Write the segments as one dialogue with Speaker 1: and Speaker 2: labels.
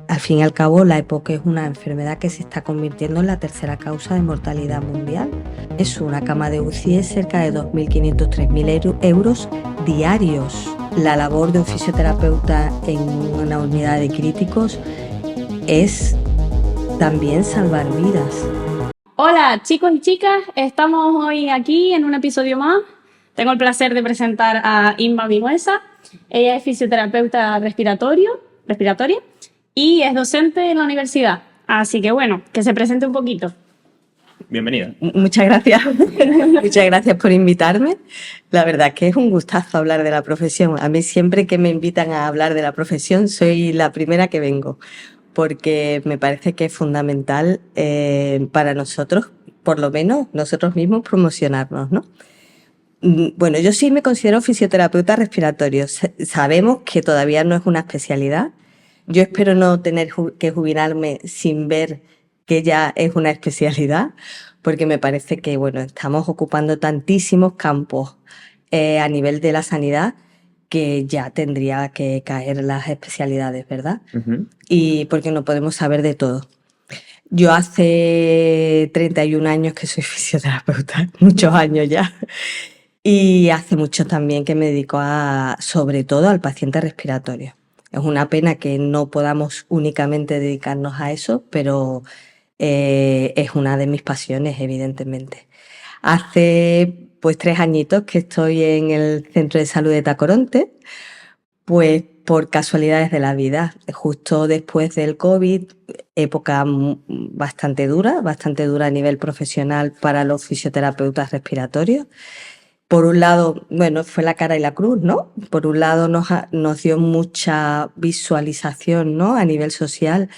Speaker 1: Al fin y al cabo, la EPOC es una enfermedad que se está convirtiendo en la tercera causa de mortalidad mundial. Es una cama de UCI es cerca de 2.500-3.000 euros diarios. La labor de un fisioterapeuta en una unidad de críticos es también salvar vidas.
Speaker 2: Hola chicos y chicas, estamos hoy aquí en un episodio más. Tengo el placer de presentar a Inma Vinuesa. Ella es fisioterapeuta respiratoria y es docente en la universidad. Así que bueno, que se presente un poquito.
Speaker 3: Bienvenida.
Speaker 1: Muchas gracias. Muchas gracias por invitarme. La verdad es que es un gustazo hablar de la profesión. A mí siempre que me invitan a hablar de la profesión soy la primera que vengo, porque me parece que es fundamental para nosotros, por lo menos nosotros mismos, promocionarnos, ¿no? Bueno, yo sí me considero fisioterapeuta respiratorio. Sabemos que todavía no es una especialidad. Yo espero no tener que jubilarme sin ver que ya es una especialidad, porque me parece que, bueno, estamos ocupando tantísimos campos a nivel de la sanidad que ya tendría que caer las especialidades, ¿verdad? Y porque no podemos saber de todo. Yo hace 31 años que soy fisioterapeuta, muchos años ya. Y hace mucho también que me dedico sobre todo al paciente respiratorio. Es una pena que no podamos únicamente dedicarnos a eso, pero es una de mis pasiones, evidentemente. Hace pues 3 añitos que estoy en el Centro de Salud de Tacoronte, pues por casualidades de la vida, justo después del COVID, época bastante dura a nivel profesional para los fisioterapeutas respiratorios. Por un lado, bueno, fue la cara y la cruz, ¿no? Por un lado nos dio mucha visualización, ¿no? A nivel social,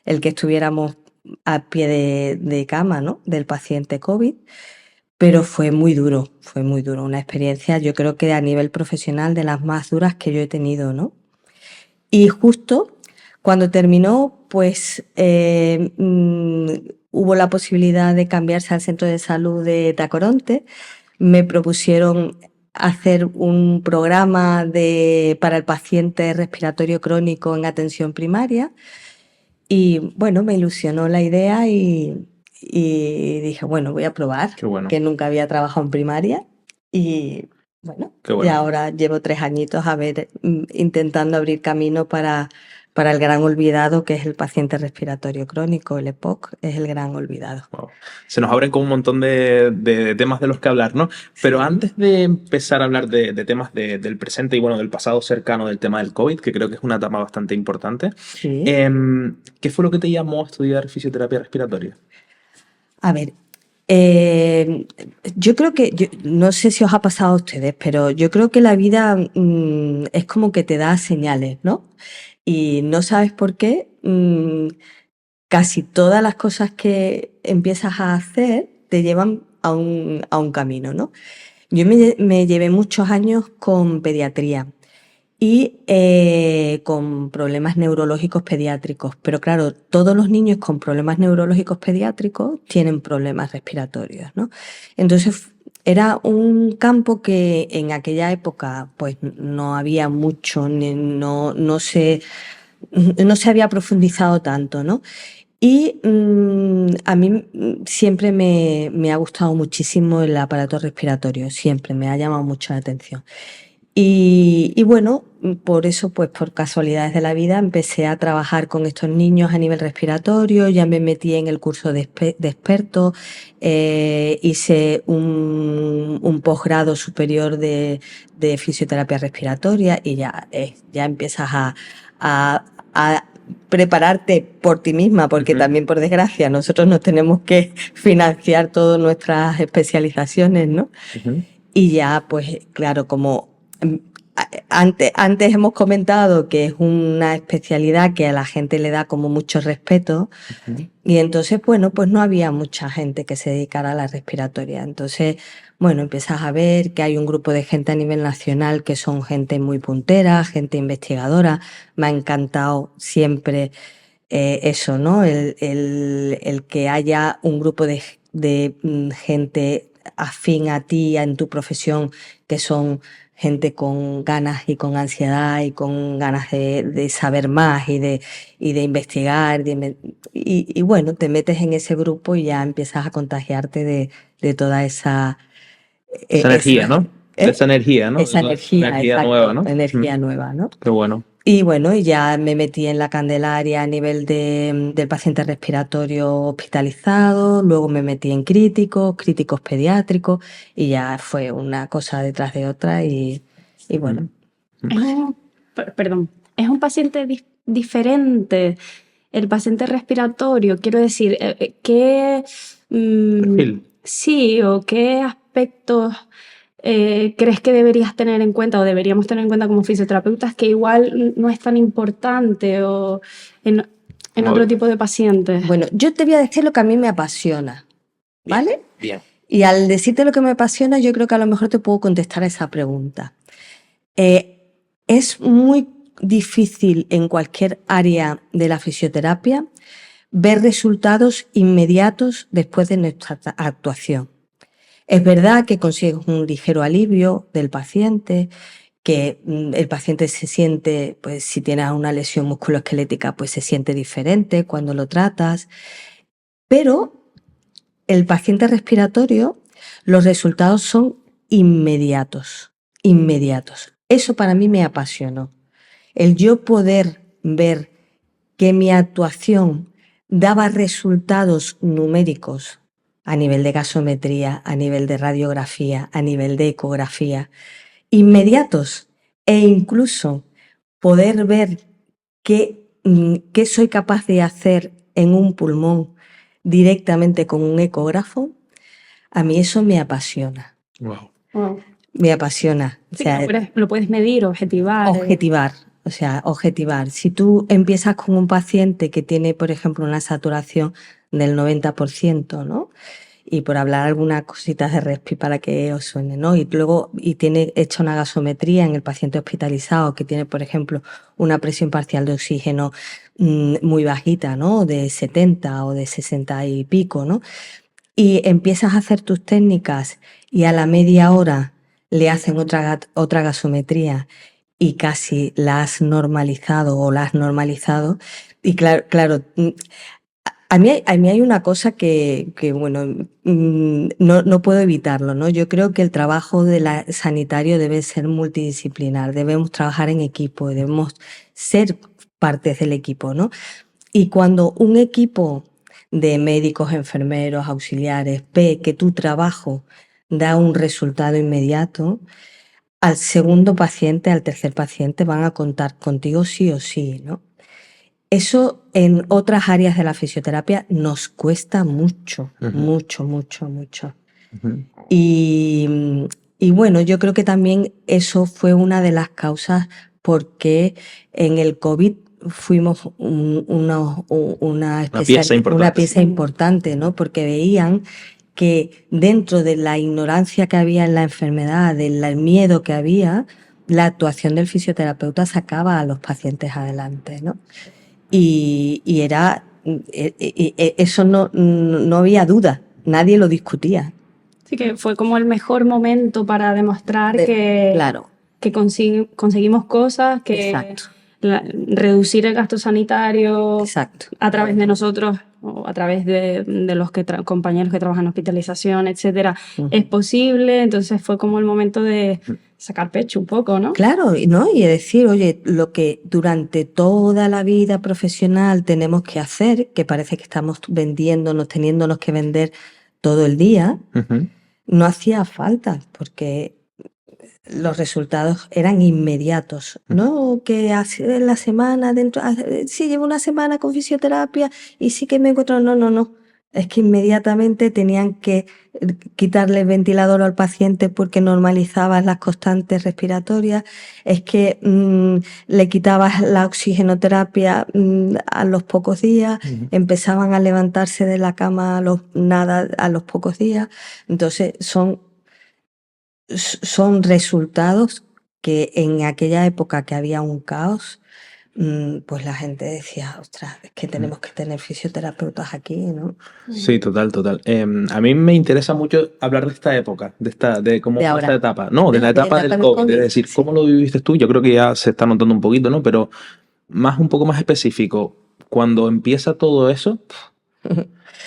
Speaker 1: el que estuviéramos a pie de cama, ¿no? Del paciente COVID, pero fue muy duro, una experiencia, yo creo que a nivel profesional de las más duras que yo he tenido, ¿no? Y justo cuando terminó, pues hubo la posibilidad de cambiarse al Centro de Salud de Tacoronte. Me propusieron hacer un programa para el paciente respiratorio crónico en atención primaria y bueno, me ilusionó la idea y dije, bueno, voy a probar,
Speaker 3: Qué bueno.
Speaker 1: que nunca había trabajado en primaria y bueno,
Speaker 3: Qué bueno.
Speaker 1: y ahora llevo 3 añitos intentando abrir camino para el gran olvidado, que es el paciente respiratorio crónico, el EPOC, es el gran olvidado.
Speaker 3: Wow. Se nos abren como un montón de temas de los que hablar, ¿no? Pero
Speaker 1: Sí.
Speaker 3: antes de empezar a hablar de temas del presente y bueno, del pasado cercano del tema del COVID, que creo que es una etapa bastante importante,
Speaker 1: Sí.
Speaker 3: ¿qué fue lo que te llamó a estudiar fisioterapia respiratoria?
Speaker 1: A ver, yo creo que, no sé si os ha pasado a ustedes, pero yo creo que la vida es como que te da señales, ¿no? Y no sabes por qué, casi todas las cosas que empiezas a hacer te llevan a un camino, ¿no? Yo me llevé muchos años con pediatría y con problemas neurológicos pediátricos. Pero claro, todos los niños con problemas neurológicos pediátricos tienen problemas respiratorios, ¿no? Entonces era un campo que en aquella época pues no había mucho, no se había profundizado tanto, ¿no? Y a mí siempre me ha gustado muchísimo el aparato respiratorio, siempre me ha llamado mucho la atención. Y bueno, por eso, pues por casualidades de la vida, empecé a trabajar con estos niños a nivel respiratorio, ya me metí en el curso de experto, hice un posgrado superior de fisioterapia respiratoria y ya empiezas a prepararte por ti misma, porque también, por desgracia, nosotros nos tenemos que financiar todas nuestras especializaciones, ¿no? Y ya, pues claro, como antes hemos comentado que es una especialidad que a la gente le da como mucho respeto, y entonces, bueno, pues no había mucha gente que se dedicara a la respiratoria. Entonces, bueno, empiezas a ver que hay un grupo de gente a nivel nacional que son gente muy puntera, gente investigadora. Me ha encantado siempre eso, ¿no? El que haya un grupo de gente afín a ti, en tu profesión, que son gente con ganas y con ansiedad y con ganas de saber más y de investigar. Y bueno, te metes en ese grupo y ya empiezas a contagiarte de toda esa
Speaker 3: energía, ¿no? De
Speaker 1: ¿eh?
Speaker 3: esa energía, ¿no?
Speaker 1: Esa energía,
Speaker 3: Energía
Speaker 1: exacto,
Speaker 3: nueva, ¿no?
Speaker 1: energía nueva, ¿no?
Speaker 3: Qué bueno.
Speaker 1: Y bueno, y ya me metí en la Candelaria a nivel del paciente respiratorio hospitalizado, luego me metí en críticos pediátricos, y ya fue una cosa detrás de otra y bueno.
Speaker 2: Perdón, es un paciente diferente. El paciente respiratorio, quiero decir, ¿qué
Speaker 3: Perfil.
Speaker 2: sí o qué aspectos crees que deberías tener en cuenta o deberíamos tener en cuenta como fisioterapeutas que igual no es tan importante o en otro tipo de pacientes?
Speaker 1: Bueno, yo te voy a decir lo que a mí me apasiona, ¿vale?
Speaker 3: Bien.
Speaker 1: Y al decirte lo que me apasiona, yo creo que a lo mejor te puedo contestar a esa pregunta. Es muy difícil en cualquier área de la fisioterapia ver resultados inmediatos después de nuestra actuación. Es verdad que consigues un ligero alivio del paciente, que el paciente se siente, pues si tienes una lesión musculoesquelética, pues se siente diferente cuando lo tratas, pero el paciente respiratorio, los resultados son inmediatos, inmediatos. Eso para mí me apasionó. El yo poder ver que mi actuación daba resultados numéricos a nivel de gasometría, a nivel de radiografía, a nivel de ecografía, inmediatos, e incluso poder ver qué soy capaz de hacer en un pulmón directamente con un ecógrafo, a mí eso me apasiona.
Speaker 3: Wow.
Speaker 2: Wow.
Speaker 1: Me apasiona. O
Speaker 2: Sí,
Speaker 1: sea,
Speaker 2: lo puedes medir, objetivar.
Speaker 1: objetivar. O sea, objetivar. Si tú empiezas con un paciente que tiene, por ejemplo, una saturación del 90%, ¿no? Y por hablar algunas cositas de respi para que os suene, ¿no? Y luego, tiene hecha una gasometría en el paciente hospitalizado que tiene, por ejemplo, una presión parcial de oxígeno muy bajita, ¿no? De 70 o de 60 y pico, ¿no? Y empiezas a hacer tus técnicas y a la media hora le hacen otra gasometría y casi la has normalizado o la has normalizado. Y claro, a mí hay una cosa que bueno, no puedo evitarlo, ¿no? Yo creo que el trabajo sanitario debe ser multidisciplinar, debemos trabajar en equipo, debemos ser partes del equipo, ¿no? Y cuando un equipo de médicos, enfermeros, auxiliares ve que tu trabajo da un resultado inmediato, al segundo paciente, al tercer paciente van a contar contigo sí o sí, ¿no? Eso en otras áreas de la fisioterapia nos cuesta mucho, mucho. Y bueno, yo creo que también eso fue una de las causas porque en el COVID fuimos una pieza importante, ¿no? Porque veían que dentro de la ignorancia que había en la enfermedad, del miedo que había, la actuación del fisioterapeuta sacaba a los pacientes adelante, ¿no? Y era, eso no había duda, nadie lo discutía.
Speaker 2: Sí, que fue como el mejor momento para demostrar
Speaker 1: Claro.
Speaker 2: que conseguimos cosas, que
Speaker 1: Exacto.
Speaker 2: Reducir el gasto sanitario.
Speaker 1: Exacto.
Speaker 2: A través de nosotros o a través de los compañeros que trabajan en hospitalización, etcétera, es posible. Entonces fue como el momento de sacar pecho un poco, ¿no?
Speaker 1: Claro, ¿no? Y decir, oye, lo que durante toda la vida profesional tenemos que hacer, que parece que estamos vendiéndonos, teniéndonos que vender todo el día, no hacía falta, porque los resultados eran inmediatos. No que en la semana, sí llevo una semana con fisioterapia y sí que me encuentro. No. Es que inmediatamente tenían que quitarle el ventilador al paciente porque normalizabas las constantes respiratorias. Es que le quitabas la oxigenoterapia a los pocos días. Empezaban a levantarse de la cama a los pocos días. Entonces son resultados que en aquella época que había un caos, pues la gente decía, ostras, es que tenemos que tener fisioterapeutas aquí, ¿no?
Speaker 3: Sí, total, total. A mí me interesa mucho hablar de esta época, de cómo
Speaker 1: De
Speaker 3: fue esta
Speaker 1: ahora,
Speaker 3: etapa. No, de la
Speaker 1: de la
Speaker 3: etapa
Speaker 1: etapa
Speaker 3: del
Speaker 1: del
Speaker 3: COVID, es
Speaker 1: COVID,
Speaker 3: decir,
Speaker 1: sí.
Speaker 3: cómo lo viviste tú. Yo creo que ya se está notando un poquito, ¿no? Pero un poco más específico, cuando empieza todo eso,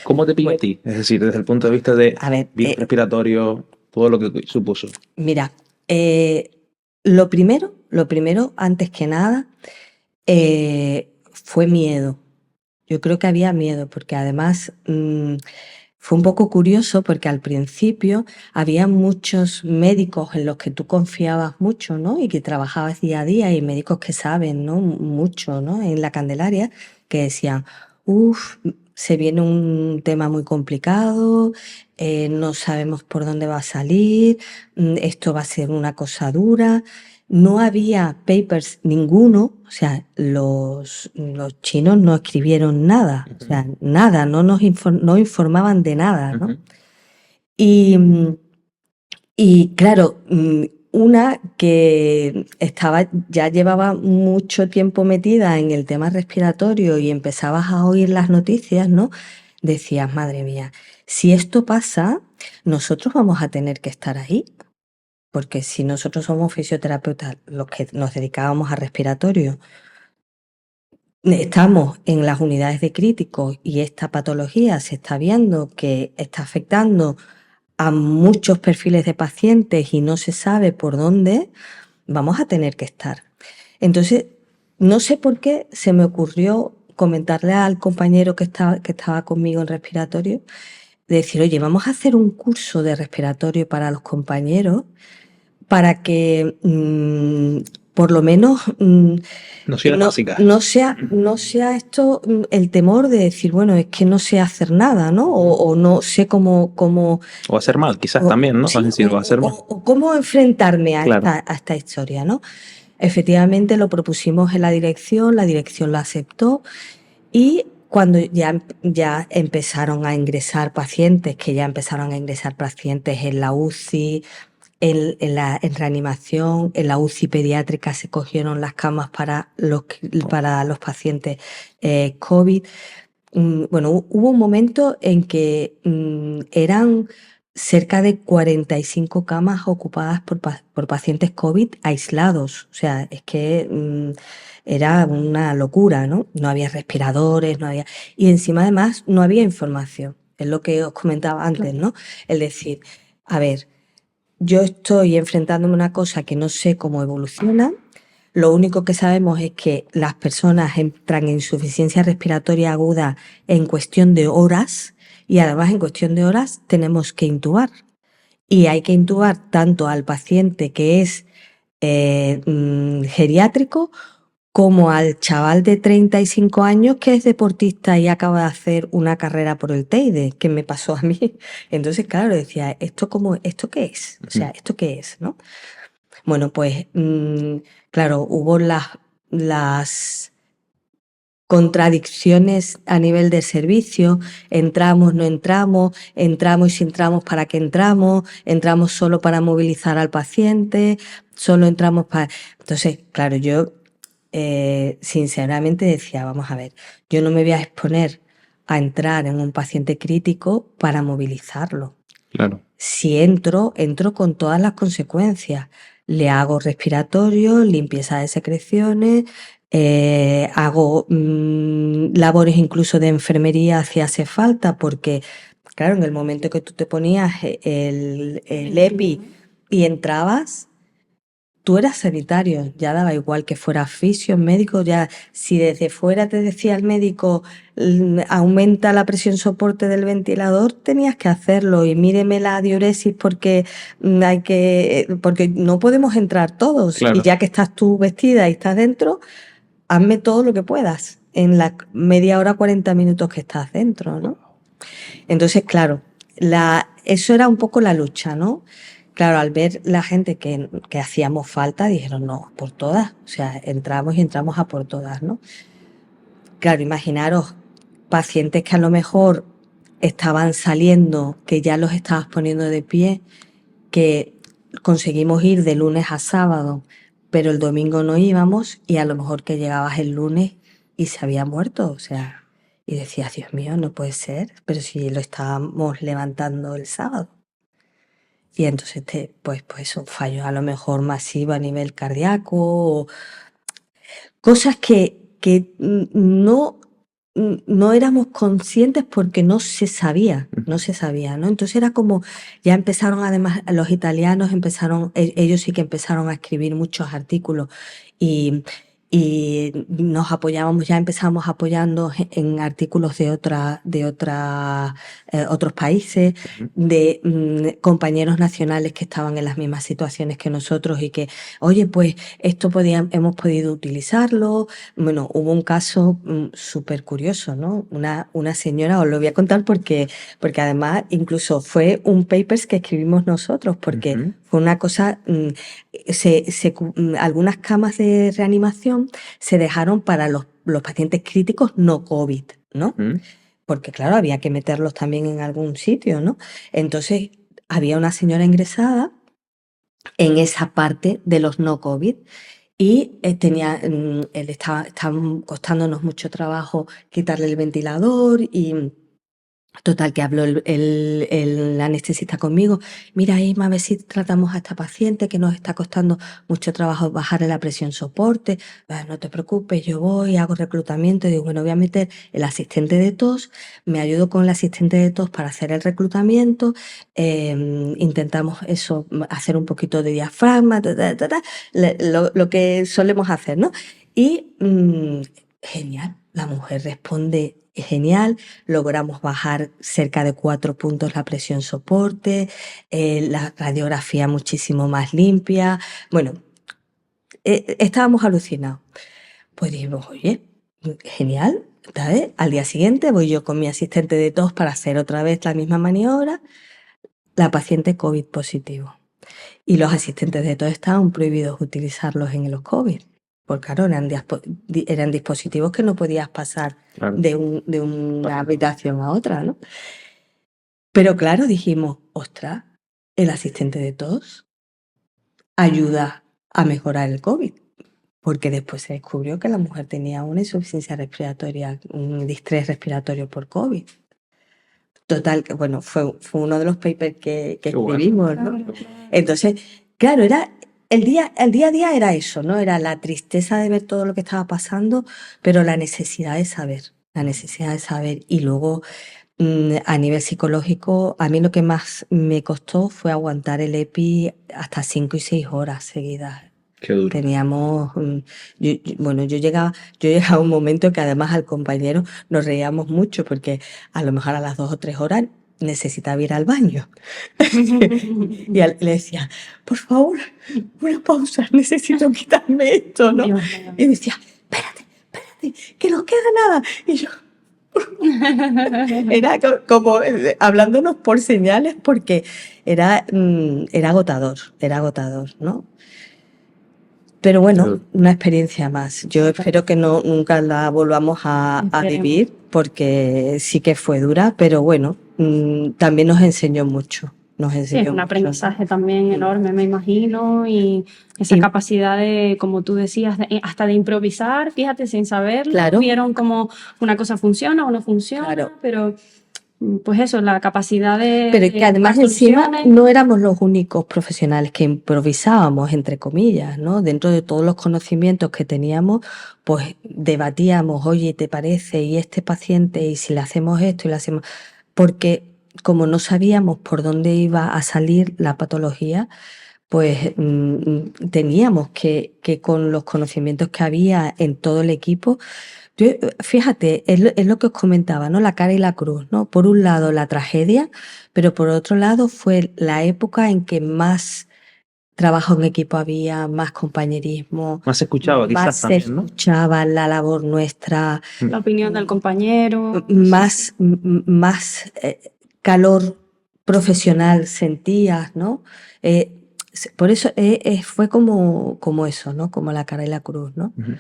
Speaker 3: ¿cómo te pilló a
Speaker 1: Bueno,
Speaker 3: ti? Es decir, desde el punto de vista de
Speaker 1: a ver,
Speaker 3: virus respiratorio, todo lo que supuso.
Speaker 1: mira, lo primero, antes que nada, fue miedo. Yo creo que había miedo, porque además fue un poco curioso porque al principio había muchos médicos en los que tú confiabas mucho, ¿no? Y que trabajabas día a día y médicos que saben, ¿no? Mucho, ¿no? En la Candelaria, que decían, uff, se viene un tema muy complicado, no sabemos por dónde va a salir, esto va a ser una cosa dura. No había papers ninguno, o sea, los chinos no escribieron nada, o sea, nada, no informaban de nada, ¿no?
Speaker 3: Ujú.
Speaker 1: Y, y claro, una que ya llevaba mucho tiempo metida en el tema respiratorio y empezabas a oír las noticias, ¿no? Decías, madre mía, si esto pasa, nosotros vamos a tener que estar ahí. Porque si nosotros somos fisioterapeutas, los que nos dedicábamos a respiratorio, estamos en las unidades de críticos y esta patología se está viendo que está afectando a muchos perfiles de pacientes y no se sabe por dónde, vamos a tener que estar. Entonces, no sé por qué se me ocurrió comentarle al compañero que estaba conmigo en respiratorio, de decir, oye, vamos a hacer un curso de respiratorio para los compañeros para que por lo menos
Speaker 3: Nociones básicas.
Speaker 1: no sea esto el temor de decir, bueno, es que no sé hacer nada, ¿no? O no sé cómo
Speaker 3: O hacer mal, quizás también, ¿no? Es
Speaker 1: sí,
Speaker 3: decir, o hacer mal.
Speaker 1: o cómo enfrentarme
Speaker 3: Claro.
Speaker 1: a esta historia, ¿no? Efectivamente lo propusimos en la dirección lo aceptó y cuando ya empezaron a ingresar pacientes, que ya empezaron a ingresar pacientes en la UCI, en reanimación, en la UCI pediátrica se cogieron las camas para los pacientes COVID. Bueno, hubo un momento en que eran cerca de 45 camas ocupadas por pacientes COVID aislados. O sea, es que era una locura, ¿no? No había respiradores, no había... Y encima además no había información. Es lo que os comentaba antes, ¿no? Es decir, a ver, yo estoy enfrentándome a una cosa que no sé cómo evoluciona. Lo único que sabemos es que las personas entran en insuficiencia respiratoria aguda en cuestión de horas y además en cuestión de horas tenemos que intubar. Y hay que intubar tanto al paciente que es geriátrico como al chaval de 35 años que es deportista y acaba de hacer una carrera por el Teide, que me pasó a mí. Entonces, claro, decía, ¿esto qué es? O sea, ¿esto qué es? ¿No? Bueno, pues, claro, hubo las contradicciones a nivel de servicio, entramos, no entramos, entramos y si entramos, ¿para qué entramos? Entramos solo para movilizar al paciente, solo entramos para... Entonces, claro, yo sinceramente decía, vamos a ver, yo no me voy a exponer a entrar en un paciente crítico para movilizarlo.
Speaker 3: Claro.
Speaker 1: Si entro con todas las consecuencias. Le hago respiratorio, limpieza de secreciones, hago labores incluso de enfermería si hace falta, porque, claro, en el momento que tú te ponías el EPI y entrabas, tú eras sanitario, ya daba igual que fuera fisio, médico, ya si desde fuera te decía el médico aumenta la presión soporte del ventilador, tenías que hacerlo y míreme la diuresis porque porque no podemos entrar todos
Speaker 3: Claro.
Speaker 1: y ya que estás tú vestida y estás dentro, hazme todo lo que puedas en la media hora, 40 minutos que estás dentro, ¿no? Entonces, claro, eso era un poco la lucha, ¿no? Claro, al ver la gente que hacíamos falta, dijeron, no, por todas. O sea, entramos y entramos a por todas, ¿no? Claro, imaginaros pacientes que a lo mejor estaban saliendo, que ya los estabas poniendo de pie, que conseguimos ir de lunes a sábado pero el domingo no íbamos y a lo mejor que llegabas el lunes y se había muerto, o sea, y decías, Dios mío, no puede ser, pero si lo estábamos levantando el sábado. Y entonces, pues eso, fallo a lo mejor masivo a nivel cardíaco, o cosas que no éramos conscientes porque no se sabía, ¿no? Entonces era como, ya empezaron además, los italianos empezaron, ellos sí que empezaron a escribir muchos artículos y, y nos apoyábamos, ya empezamos apoyando en artículos de otros países, de compañeros nacionales que estaban en las mismas situaciones que nosotros y que, oye, pues esto hemos podido utilizarlo. Bueno, hubo un caso súper curioso, ¿no? Una señora, os lo voy a contar porque además incluso fue un papers que escribimos nosotros, porque fue una cosa, algunas camas de reanimación se dejaron para los pacientes críticos no COVID, ¿no? Porque claro, había que meterlos también en algún sitio, ¿no? Entonces, había una señora ingresada en esa parte de los no COVID y estaba costándonos mucho trabajo quitarle el ventilador y total que habló el anestesista conmigo. Mira, Isma, a ver si tratamos a esta paciente que nos está costando mucho trabajo bajarle la presión soporte. No te preocupes, yo voy, hago reclutamiento y digo, bueno, voy a meter el asistente de tos, me ayudo con el asistente de tos para hacer el reclutamiento, intentamos eso, hacer un poquito de diafragma, lo que solemos hacer, ¿no? Y genial, la mujer responde genial, logramos bajar cerca de 4 puntos la presión soporte, la radiografía muchísimo más limpia. Bueno, estábamos alucinados. Pues dijimos, oye, genial, ¿sabes? Al día siguiente voy yo con mi asistente de tos para hacer otra vez la misma maniobra. La paciente COVID positivo. Y los asistentes de tos estaban prohibidos utilizarlos en los COVID. Porque claro, eran dispositivos que no podías pasar
Speaker 3: Claro.
Speaker 1: de una habitación a otra, ¿no? Pero claro, dijimos, ostras, el asistente de tos ayuda a mejorar el COVID. Porque después se descubrió que la mujer tenía una insuficiencia respiratoria, un distrés respiratorio por COVID. Total, que bueno, fue uno de los papers que escribimos, ¿no? Entonces, claro, el día a día era eso, ¿no? Era la tristeza de ver todo lo que estaba pasando, pero la necesidad de saber. Y luego, a nivel psicológico, a mí lo que más me costó fue aguantar el EPI hasta 5 y 6 horas seguidas.
Speaker 3: Qué duro.
Speaker 1: Teníamos, yo llegaba a un momento que además al compañero nos reíamos mucho porque a lo mejor a las 2 o 3 horas necesitaba ir al baño. Y le decía, por favor, una pausa, necesito quitarme esto, ¿no? Y me decía, espérate, que no queda nada. Y yo, era como hablándonos por señales porque era agotador, ¿no? Pero bueno, una experiencia más. Yo espero que nunca la volvamos a vivir porque sí que fue dura, pero bueno, también nos enseñó mucho.
Speaker 2: Sí, es un aprendizaje también enorme, me imagino, y esa capacidad de, como tú decías, hasta de improvisar, fíjate, sin saberlo,
Speaker 1: Claro.
Speaker 2: vieron cómo una cosa funciona o no funciona,
Speaker 1: Claro.
Speaker 2: pero pues eso, la capacidad de...
Speaker 1: Pero que además
Speaker 2: buscar
Speaker 1: encima
Speaker 2: soluciones.
Speaker 1: no éramos los únicos profesionales que improvisábamos, entre comillas, ¿no? Dentro de todos los conocimientos que teníamos, pues debatíamos, oye, ¿te parece? Y este paciente, y si le hacemos esto y le hacemos... Porque como no sabíamos por dónde iba a salir la patología, pues teníamos que con los conocimientos que había en todo el equipo, fíjate, es lo que os comentaba, ¿no? La cara y la cruz, ¿no? Por un lado la tragedia, pero por otro lado fue la época en que más trabajo en equipo había, más compañerismo,
Speaker 3: Más se escuchaba quizás
Speaker 1: más se
Speaker 3: también, ¿no?
Speaker 1: escuchaba la labor nuestra,
Speaker 2: La opinión del compañero.
Speaker 1: más calor profesional sentías, ¿no? Por eso fue como eso, ¿no? Como la cara y la cruz, ¿no?
Speaker 3: Ujú.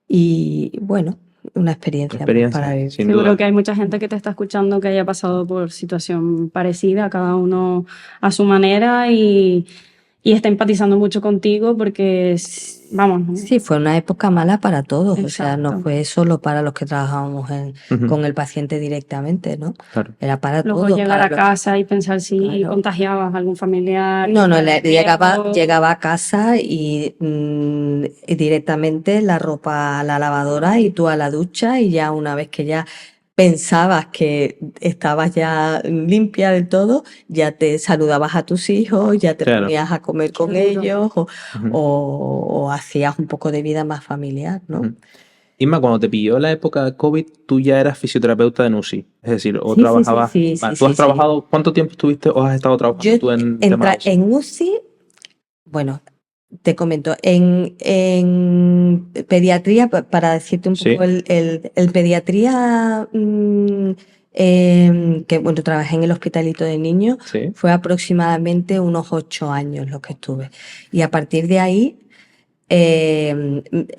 Speaker 1: Y bueno, una experiencia para vivir.
Speaker 3: sin
Speaker 2: Seguro
Speaker 3: duda.
Speaker 2: que hay mucha gente que te está escuchando que haya pasado por situación parecida, cada uno a su manera, y y está empatizando mucho contigo porque, vamos, ¿no?
Speaker 1: Sí, fue una época mala para todos, o sea, no
Speaker 2: Exacto.
Speaker 1: fue solo para los que trabajábamos
Speaker 3: Ujú.
Speaker 1: con el paciente directamente, ¿no?
Speaker 3: Claro.
Speaker 1: Era para
Speaker 2: Luego
Speaker 1: todos,
Speaker 2: llegar
Speaker 1: para
Speaker 2: a
Speaker 1: los...
Speaker 2: casa y pensar si
Speaker 1: Claro.
Speaker 2: contagiabas a algún familiar.
Speaker 1: No, no,
Speaker 2: para riesgo.
Speaker 1: llegaba a casa y directamente la ropa a la lavadora y tú a la ducha y ya una vez que ya pensabas que estabas ya limpia del todo, ya te saludabas a tus hijos, ya te
Speaker 3: Claro.
Speaker 1: ponías a comer con
Speaker 2: Seguro.
Speaker 1: ellos
Speaker 3: Ujú.
Speaker 1: o hacías un poco de vida más familiar, ¿no?
Speaker 3: Ujú. Inma, cuando te pilló la época de COVID, tú ya eras fisioterapeuta de NUSI. Es decir, o
Speaker 1: Sí, sí,
Speaker 3: trabajabas.
Speaker 1: sí,
Speaker 3: Vale,
Speaker 1: sí,
Speaker 3: ¿tú has
Speaker 1: sí, sí.
Speaker 3: trabajado? ¿Cuánto tiempo estuviste o has estado
Speaker 1: Yo
Speaker 3: trabajando tú en temas UCI?
Speaker 1: en UCI, bueno, te comento, en pediatría, para decirte un
Speaker 3: Sí.
Speaker 1: poco, el pediatría que bueno, trabajé en el hospitalito de niños,
Speaker 3: Sí.
Speaker 1: fue aproximadamente unos 8 años los que estuve. Y a partir de ahí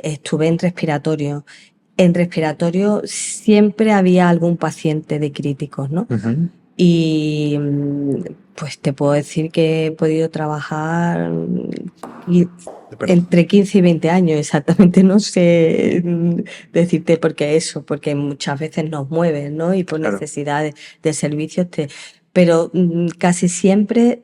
Speaker 1: estuve en respiratorio. En respiratorio siempre había algún paciente de críticos, ¿no?
Speaker 3: Ujú.
Speaker 1: Y pues te puedo decir que he podido trabajar entre 15 y 20 años, exactamente no sé decirte por qué eso, porque muchas veces nos mueven, ¿no? Y por
Speaker 3: Claro.
Speaker 1: necesidades de servicios pero casi siempre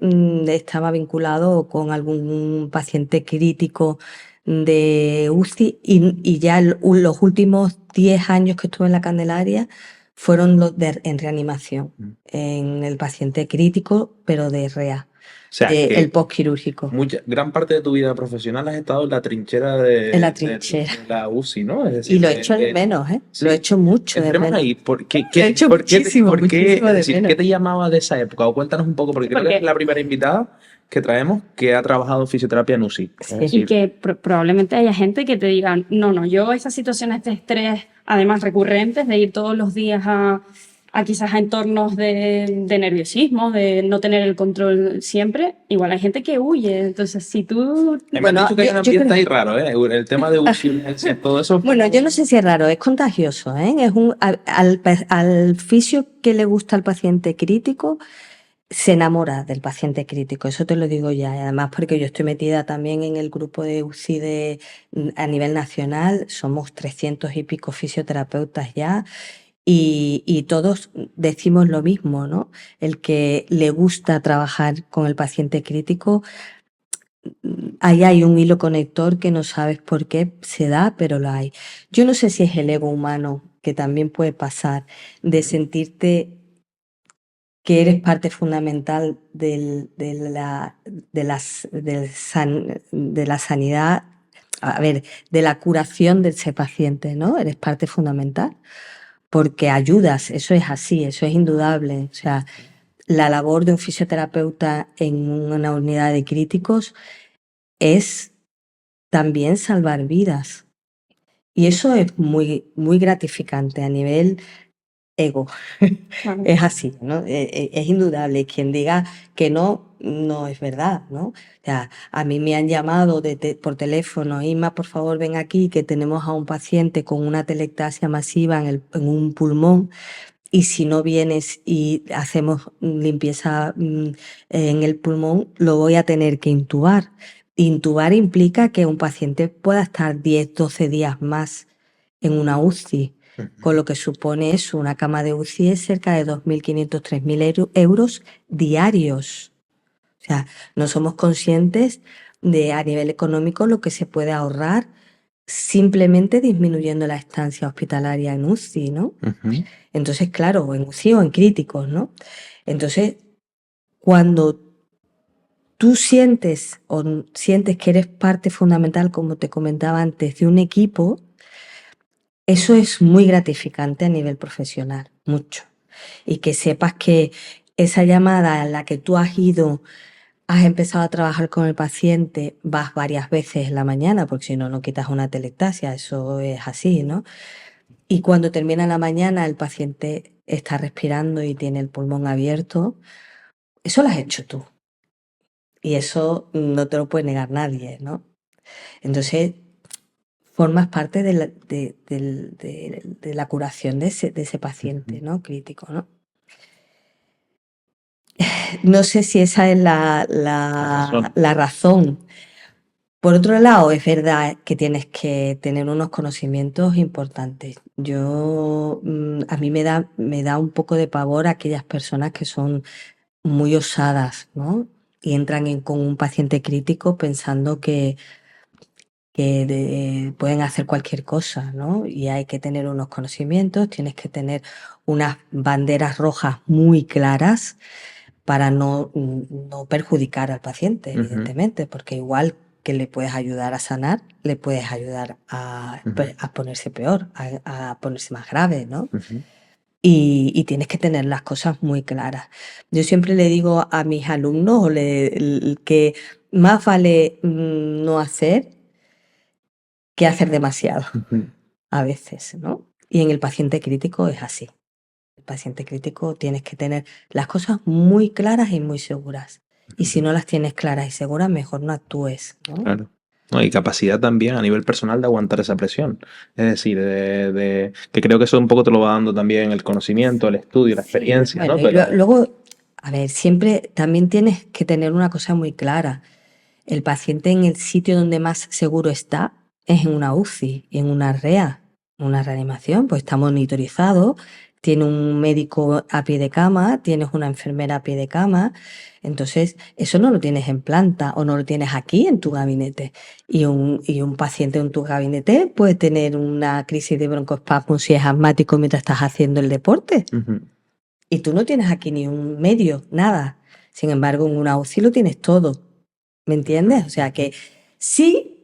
Speaker 1: estaba vinculado con algún paciente crítico de UCI y ya los últimos 10 años que estuve en la Candelaria fueron los en reanimación, en el paciente crítico, pero de REA,
Speaker 3: O sea, que
Speaker 1: el postquirúrgico,
Speaker 3: gran parte de tu vida profesional has estado en la trinchera
Speaker 1: en la
Speaker 3: de
Speaker 1: trinchera.
Speaker 3: la UCI, ¿no? Es
Speaker 1: Y
Speaker 3: decir,
Speaker 1: lo he hecho de menos, ¿eh?
Speaker 3: sí.
Speaker 1: Lo he hecho mucho de
Speaker 3: Entremos
Speaker 1: menos.
Speaker 3: ahí. ¿Por qué,
Speaker 1: Lo he hecho muchísimo, muchísimo
Speaker 3: es
Speaker 1: de
Speaker 3: decir,
Speaker 1: menos.
Speaker 3: qué te llamaba de esa época? O cuéntanos un poco, porque creo que
Speaker 2: Porque-
Speaker 3: eres la primera invitada que traemos que ha trabajado en fisioterapia en UCI. Es
Speaker 1: Sí.
Speaker 2: Y
Speaker 3: decir,
Speaker 2: que probablemente haya gente que te diga, no, yo esas situaciones de estrés, además recurrentes, de ir todos los días a quizás a entornos de nerviosismo, de no tener el control siempre, igual hay gente que huye. Entonces, si tú...
Speaker 3: me han
Speaker 1: Bueno,
Speaker 3: dicho que hay un
Speaker 1: yo
Speaker 3: ambiente
Speaker 1: creo-
Speaker 3: ahí raro, ¿eh? El tema de UCI, urgencias, todo eso.
Speaker 1: Bueno, yo no sé si es raro, es contagioso, ¿eh? Al fisio que le gusta al paciente crítico, se enamora del paciente crítico, eso te lo digo ya. Y además porque yo estoy metida también en el grupo de UCI a nivel nacional, somos 300 y pico fisioterapeutas ya. Y todos decimos lo mismo, ¿no? El que le gusta trabajar con el paciente crítico, ahí hay un hilo conector que no sabes por qué se da, pero lo hay. Yo no sé si es el ego humano, que también puede pasar, de sentirte que eres parte fundamental de la sanidad, a ver, de la curación de ese paciente, ¿no? Eres parte fundamental porque ayudas, eso es así, eso es indudable. O sea, la labor de un fisioterapeuta en una unidad de críticos es también salvar vidas. Y eso es muy, muy gratificante a nivel ego.
Speaker 2: Claro.
Speaker 1: Es así, ¿no? Es indudable. Quien diga que no, no es verdad, ¿no? O sea, a mí me han llamado por teléfono, Inma, por favor, ven aquí, que tenemos a un paciente con una telectasia masiva en un pulmón. Y si no vienes y hacemos limpieza en el pulmón, lo voy a tener que intubar. Intubar implica que un paciente pueda estar 10, 12 días más en una UCI, con lo que supone eso, una cama de UCI es cerca de 2.500, 3.000 euros diarios. O sea, no somos conscientes de a nivel económico lo que se puede ahorrar simplemente disminuyendo la estancia hospitalaria en UCI, ¿no?
Speaker 3: Ujú.
Speaker 1: Entonces, claro, o en UCI o en críticos, ¿no? Entonces, cuando tú sientes que eres parte fundamental, como te comentaba antes, de un equipo, eso es muy gratificante a nivel profesional, mucho. Y que sepas que esa llamada en la que tú has ido, has empezado a trabajar con el paciente, vas varias veces en la mañana, porque si no, no quitas una telectasia, eso es así, ¿no? Y cuando termina la mañana, el paciente está respirando y tiene el pulmón abierto, eso lo has hecho tú. Y eso no te lo puede negar nadie, ¿no? Entonces, formas parte de la curación de ese paciente, ¿no? Crítico, ¿no? no sé si esa es la razón. Por otro lado, es verdad que tienes que tener unos conocimientos importantes. A mí me da un poco de pavor aquellas personas que son muy osadas, ¿no? Y entran con un paciente crítico pensando que pueden hacer cualquier cosa, ¿no? Y hay que tener unos conocimientos, tienes que tener unas banderas rojas muy claras para no perjudicar al paciente, evidentemente, porque igual que le puedes ayudar a sanar, le puedes ayudar a ponerse peor, a ponerse más grave, ¿no? Y tienes que tener las cosas muy claras. Yo siempre le digo a mis alumnos que más vale no hacer que hacer demasiado, a veces, ¿no? Y en el paciente crítico es así. El paciente crítico tienes que tener las cosas muy claras y muy seguras. Y si no las tienes claras y seguras, mejor no actúes, ¿no?
Speaker 3: Claro. No, y capacidad también a nivel personal de aguantar esa presión. Es decir, que creo que eso un poco te lo va dando también el conocimiento, el estudio, la experiencia,
Speaker 1: Bueno,
Speaker 3: ¿no?
Speaker 1: y luego, a ver, siempre también tienes que tener una cosa muy clara. El paciente en el sitio donde más seguro está es en una UCI y en una REA, una reanimación, pues está monitorizado, tiene un médico a pie de cama, tienes una enfermera a pie de cama, entonces eso no lo tienes en planta o no lo tienes aquí en tu gabinete. Y un paciente en tu gabinete puede tener una crisis de broncoespasmo si es asmático mientras estás haciendo el deporte. Y tú no tienes aquí ni un medio, nada. Sin embargo, en una UCI lo tienes todo. ¿Me entiendes? O sea que sí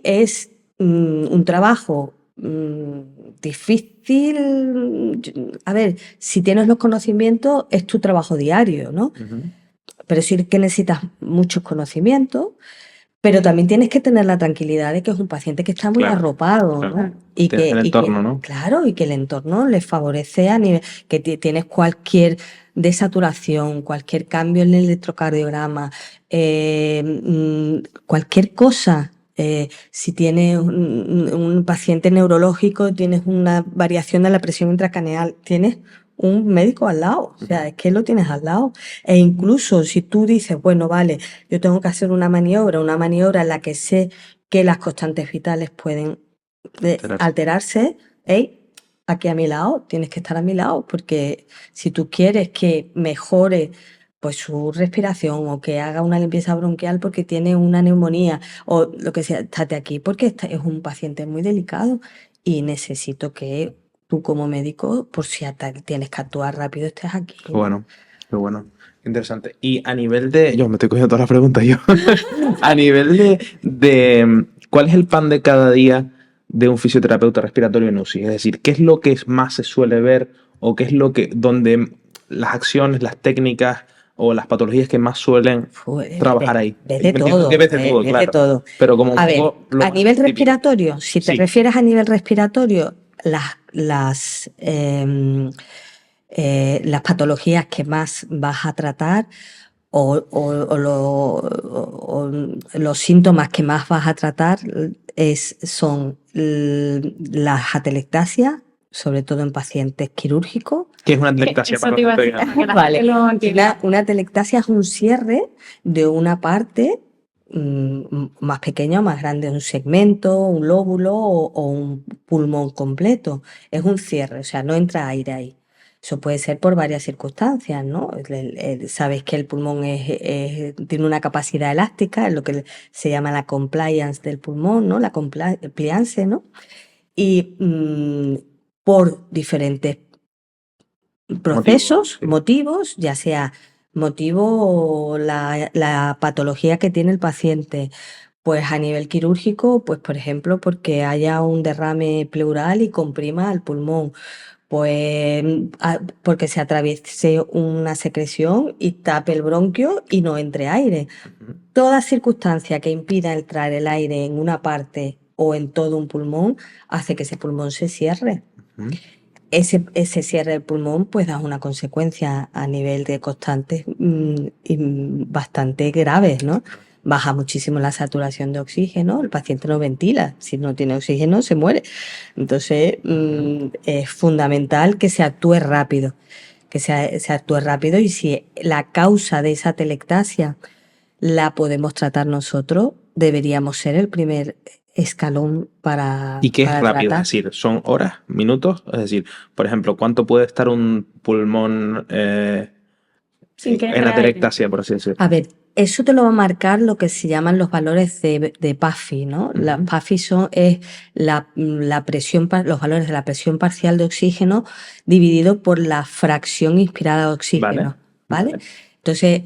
Speaker 1: es un trabajo difícil. A ver, si tienes los conocimientos, es tu trabajo diario, ¿no? Pero sí que necesitas muchos conocimientos, pero también tienes que tener la tranquilidad de que es un paciente que está muy arropado, ¿no? Y que,
Speaker 3: el entorno, ¿no?
Speaker 1: Claro, y que el entorno le favorece a nivel que tienes cualquier desaturación, cualquier cambio en el electrocardiograma, cualquier cosa. Si tienes un paciente neurológico, tienes una variación de la presión intracraneal, tienes un médico al lado, o sea, es que lo tienes al lado. E incluso si tú dices, bueno, vale, yo tengo que hacer una maniobra en la que sé que las constantes vitales pueden alterarse, aquí a mi lado, tienes que estar a mi lado, porque si tú quieres que mejore pues su respiración o que haga una limpieza bronquial porque tiene una neumonía o lo que sea, estate aquí porque es un paciente muy delicado y necesito que tú como médico, por si tienes que actuar rápido, estés aquí.
Speaker 3: Qué bueno, qué bueno. Interesante. Y a nivel de... Yo me estoy cogiendo todas las preguntas yo. A nivel de ¿cuál es el pan de cada día de un fisioterapeuta respiratorio en UCI? Es decir, ¿qué es lo que más se suele ver o qué es donde las acciones, las técnicas o las patologías que más suelen trabajar ahí?
Speaker 1: Ves de todo,
Speaker 3: Ves de todo, claro.
Speaker 1: todo.
Speaker 3: Pero como
Speaker 1: a ver, a nivel
Speaker 3: típico.
Speaker 1: respiratorio, si te refieres a nivel respiratorio, las patologías que más vas a tratar o los síntomas que más vas a tratar son las atelectasias, sobre todo en pacientes quirúrgicos.
Speaker 3: ¿Qué es una atelectasia?
Speaker 1: Vale. Una atelectasia es un cierre de una parte más pequeña o más grande, un segmento, un lóbulo o un pulmón completo. Es un cierre, o sea, no entra aire ahí. Eso puede ser por varias circunstancias, ¿no? Sabes que el pulmón tiene una capacidad elástica, es lo que se llama la compliance del pulmón, ¿no? La compliance, ¿no? Y por diferentes procesos, motivos, ya sea motivo la patología que tiene el paciente, pues a nivel quirúrgico, pues por ejemplo, porque haya un derrame pleural y comprima el pulmón, pues porque se atraviese una secreción y tape el bronquio y no entre aire. Toda circunstancia que impida entrar el aire en una parte o en todo un pulmón hace que ese pulmón se cierre. Ese cierre del pulmón pues da una consecuencia a nivel de constantes bastante graves, ¿no? Baja muchísimo la saturación de oxígeno, el paciente no ventila, si no tiene oxígeno se muere. Entonces es fundamental que se actúe rápido. que se actúe rápido, y si la causa de esa atelectasia la podemos tratar nosotros, deberíamos ser el primer escalón para,
Speaker 3: ¿Y qué es
Speaker 1: para
Speaker 3: rápido? Es
Speaker 1: tratar.
Speaker 3: decir, ¿son horas, minutos? Es decir, por ejemplo, ¿cuánto puede estar un pulmón
Speaker 2: Sin que
Speaker 3: en
Speaker 2: entre aire.
Speaker 3: atelectasia, por así decirlo?
Speaker 1: A ver, eso te lo va a marcar lo que se llaman los valores de PAFI, ¿no? Las
Speaker 3: Ujú.
Speaker 1: PAFI es la presión, los valores de la presión parcial de oxígeno dividido por la fracción inspirada de oxígeno, ¿vale?
Speaker 3: Vale.
Speaker 1: Entonces,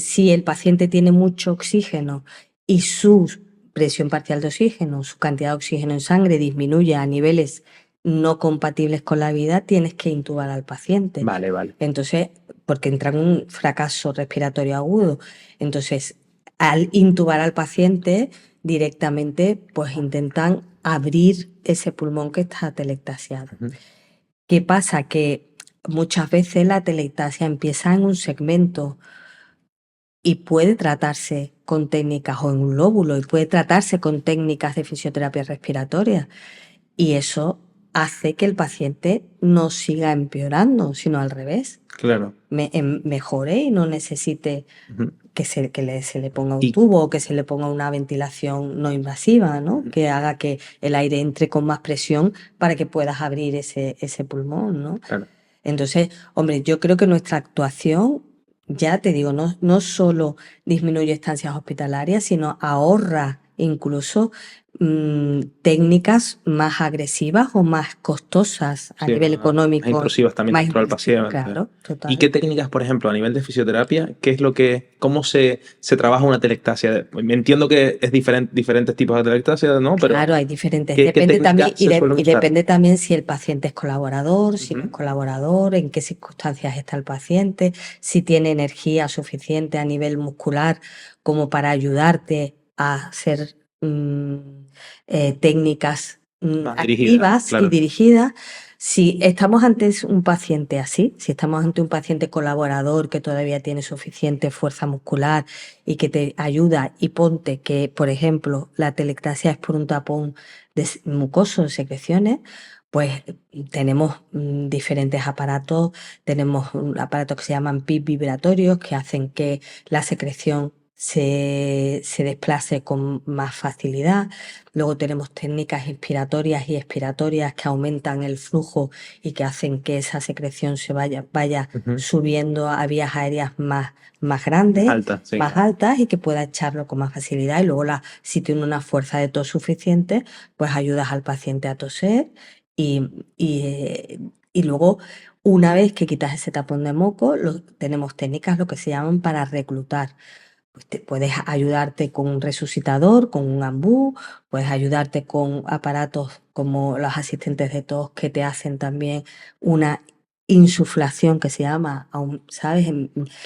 Speaker 1: si el paciente tiene mucho oxígeno y su presión parcial de oxígeno, su cantidad de oxígeno en sangre disminuye a niveles no compatibles con la vida, tienes que intubar al paciente.
Speaker 3: Vale, vale.
Speaker 1: Entonces, porque entra en un fracaso respiratorio agudo. Entonces, al intubar al paciente, directamente, pues intentan abrir ese pulmón que está atelectasiado.
Speaker 3: Ujú.
Speaker 1: ¿Qué pasa? Que muchas veces la atelectasia empieza en un segmento y puede tratarse con técnicas o en un lóbulo y puede tratarse con técnicas de fisioterapia respiratoria. Y eso hace que el paciente no siga empeorando, sino al revés.
Speaker 3: Claro.
Speaker 1: Mejore y no necesite
Speaker 3: Ujú.
Speaker 1: que se le ponga un
Speaker 3: Y-
Speaker 1: tubo o que se le ponga una ventilación no invasiva, ¿no?
Speaker 3: Ujú.
Speaker 1: Que haga que el aire entre con más presión para que puedas abrir ese pulmón, ¿no?
Speaker 3: Claro.
Speaker 1: Entonces, hombre, yo creo que nuestra actuación, ya te digo, no solo disminuye estancias hospitalarias, sino ahorra incluso técnicas más agresivas o más costosas a
Speaker 3: Sí,
Speaker 1: nivel
Speaker 3: más
Speaker 1: económico.
Speaker 3: intrusivas también
Speaker 1: Más
Speaker 3: dentro del
Speaker 1: intrusivas,
Speaker 3: paciente.
Speaker 1: claro, total.
Speaker 3: ¿Y qué técnicas, por ejemplo, a nivel de fisioterapia, cómo se trabaja una atelectasia? Entiendo que es diferentes tipos de atelectasia, ¿no? Pero
Speaker 1: Claro, hay diferentes.
Speaker 3: ¿qué
Speaker 1: Depende también,
Speaker 3: técnicas se suelen
Speaker 1: y
Speaker 3: usar?
Speaker 1: depende también si el paciente es colaborador, si no es
Speaker 3: Ujú.
Speaker 1: colaborador, en qué circunstancias está el paciente, si tiene energía suficiente a nivel muscular como para ayudarte a hacer técnicas
Speaker 3: Más dirigida,
Speaker 1: activas y
Speaker 3: claro.
Speaker 1: dirigidas. Si estamos ante un paciente así, si estamos ante un paciente colaborador que todavía tiene suficiente fuerza muscular y que te ayuda, y ponte que, por ejemplo, la atelectasia es por un tapón mucoso de secreciones, pues tenemos diferentes aparatos. Tenemos un aparato que se llaman PIP vibratorios, que hacen que la secreción se desplace con más facilidad. Luego tenemos técnicas inspiratorias y expiratorias que aumentan el flujo y que hacen que esa secreción se vaya
Speaker 3: Ujú.
Speaker 1: subiendo a vías aéreas más grandes,
Speaker 3: Alta, sí.
Speaker 1: más altas, y que pueda echarlo con más facilidad. Y luego si tiene una fuerza de tos suficiente, pues ayudas al paciente a toser y luego, una vez que quitas ese tapón de moco, tenemos técnicas lo que se llaman para reclutar. Pues puedes ayudarte con un resucitador, con un ambú, puedes ayudarte con aparatos como los asistentes de tos que te hacen también una insuflación que se llama, ¿sabes?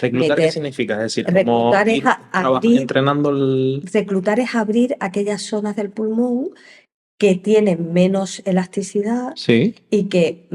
Speaker 3: ¿Reclutar qué significa? Es decir, como
Speaker 1: Reclutar es
Speaker 3: ir entrenando el...
Speaker 1: reclutar es abrir aquellas zonas del pulmón que tienen menos elasticidad
Speaker 3: Sí.
Speaker 1: y que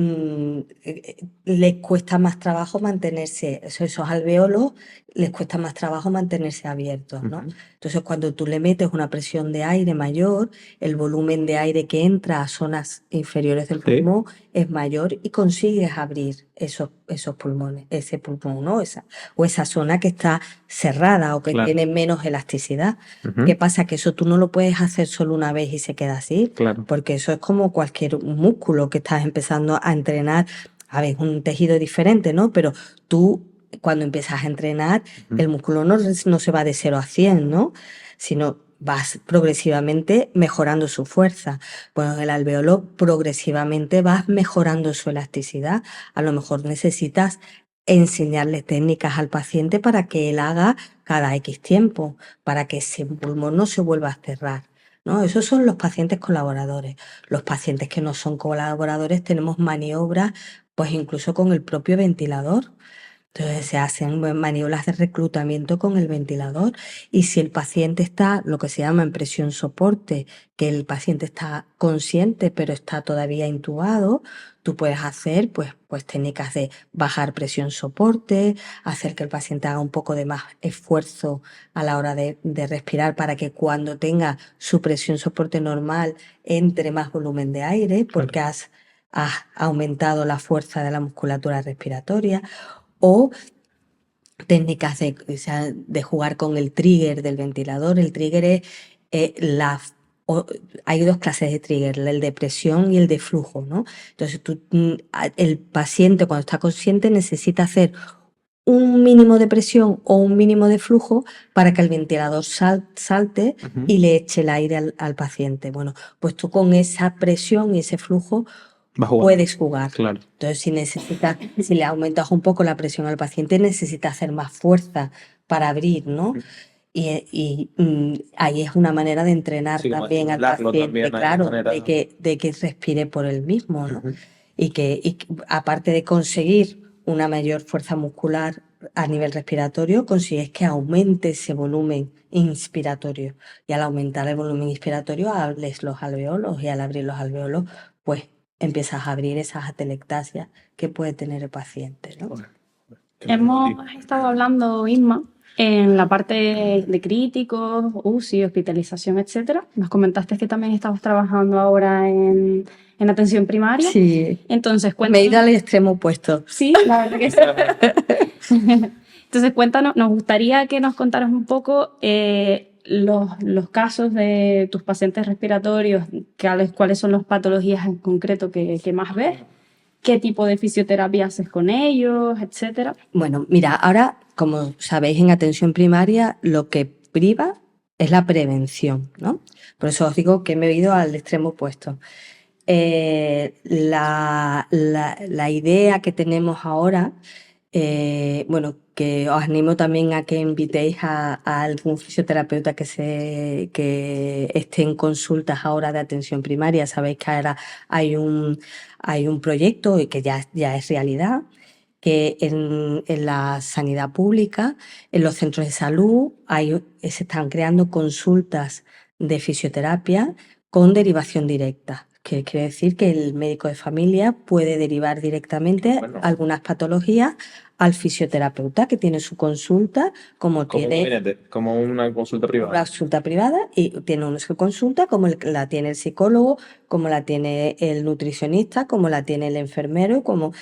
Speaker 1: les cuesta más trabajo mantenerse, esos alvéolos les cuesta más trabajo mantenerse abiertos, ¿no?
Speaker 3: Ujú.
Speaker 1: Entonces, cuando tú le metes una presión de aire mayor, el volumen de aire que entra a zonas inferiores del
Speaker 3: Sí.
Speaker 1: pulmón es mayor y consigues abrir esos pulmones, ese pulmón, ¿no? Esa zona que está cerrada o que
Speaker 3: Claro.
Speaker 1: tiene menos elasticidad.
Speaker 3: Ujú.
Speaker 1: ¿Qué pasa? Que eso tú no lo puedes hacer solo una vez y se queda así,
Speaker 3: Claro.
Speaker 1: porque eso es como cualquier músculo que estás empezando a entrenar. A ver, es un tejido diferente, ¿no? Pero tú, cuando empiezas a entrenar,
Speaker 3: Ujú.
Speaker 1: el músculo no se va de 0 a 100, ¿no? Sino vas progresivamente mejorando su fuerza. Pues el alvéolo progresivamente vas mejorando su elasticidad. A lo mejor necesitas enseñarle técnicas al paciente para que él haga cada X tiempo, para que ese pulmón no se vuelva a cerrar, ¿no? Esos son los pacientes colaboradores. Los pacientes que no son colaboradores tenemos maniobras, pues incluso con el propio ventilador. Entonces se hacen maniobras de reclutamiento con el ventilador, y si el paciente está, lo que se llama en presión soporte, que el paciente está consciente pero está todavía intubado, tú puedes hacer pues técnicas de bajar presión soporte, hacer que el paciente haga un poco de más esfuerzo a la hora de respirar para que cuando tenga su presión soporte normal entre más volumen de aire, porque has has aumentado la fuerza de la musculatura respiratoria, o técnicas o sea, de jugar con el trigger del ventilador. El trigger es hay dos clases de trigger, el de presión y el de flujo, ¿no? Entonces el paciente cuando está consciente necesita hacer un mínimo de presión o un mínimo de flujo para que el ventilador salte y le eche el aire al paciente. Bueno, pues tú con esa presión y ese flujo puedes jugar.
Speaker 3: Claro.
Speaker 1: Entonces, si le aumentas un poco la presión al paciente, necesita hacer más fuerza para abrir, ¿no? Y ahí es una manera de entrenar también al paciente, claro, de que respire por él mismo, ¿no? Y que aparte de conseguir una mayor fuerza muscular a nivel respiratorio, consigues que aumente ese volumen inspiratorio. Y al aumentar el volumen inspiratorio, hables los alveolos, y al abrir los alveolos, pues empiezas a abrir esas atelectasias que puede tener el paciente, ¿no?
Speaker 2: Hemos estado hablando, Isma, en la parte de críticos, UCI, hospitalización, etcétera. Nos comentaste que también estabas trabajando ahora en atención primaria.
Speaker 1: Sí.
Speaker 2: Entonces,
Speaker 1: me he ido al extremo opuesto.
Speaker 2: Sí, la verdad que sí. Entonces, cuéntanos, nos gustaría que nos contaras un poco los casos de tus pacientes respiratorios, cuáles son las patologías en concreto que más ves, qué tipo de fisioterapia haces con ellos, etcétera.
Speaker 1: Bueno, mira, ahora, como sabéis, en atención primaria lo que priva es la prevención, ¿no? Por eso os digo que me he ido al extremo opuesto. La idea que tenemos ahora, bueno, que os animo también a que invitéis a algún fisioterapeuta que esté en consultas ahora de atención primaria. Sabéis que ahora hay un proyecto y que ya es realidad, que en la sanidad pública, en los centros de salud, se están creando consultas de fisioterapia con derivación directa, que quiere decir que el médico de familia puede derivar directamente algunas patologías al fisioterapeuta, que tiene su consulta como
Speaker 3: una consulta privada.
Speaker 1: Una consulta privada, y tiene su consulta como la tiene el psicólogo, como la tiene el nutricionista, como la tiene el enfermero, como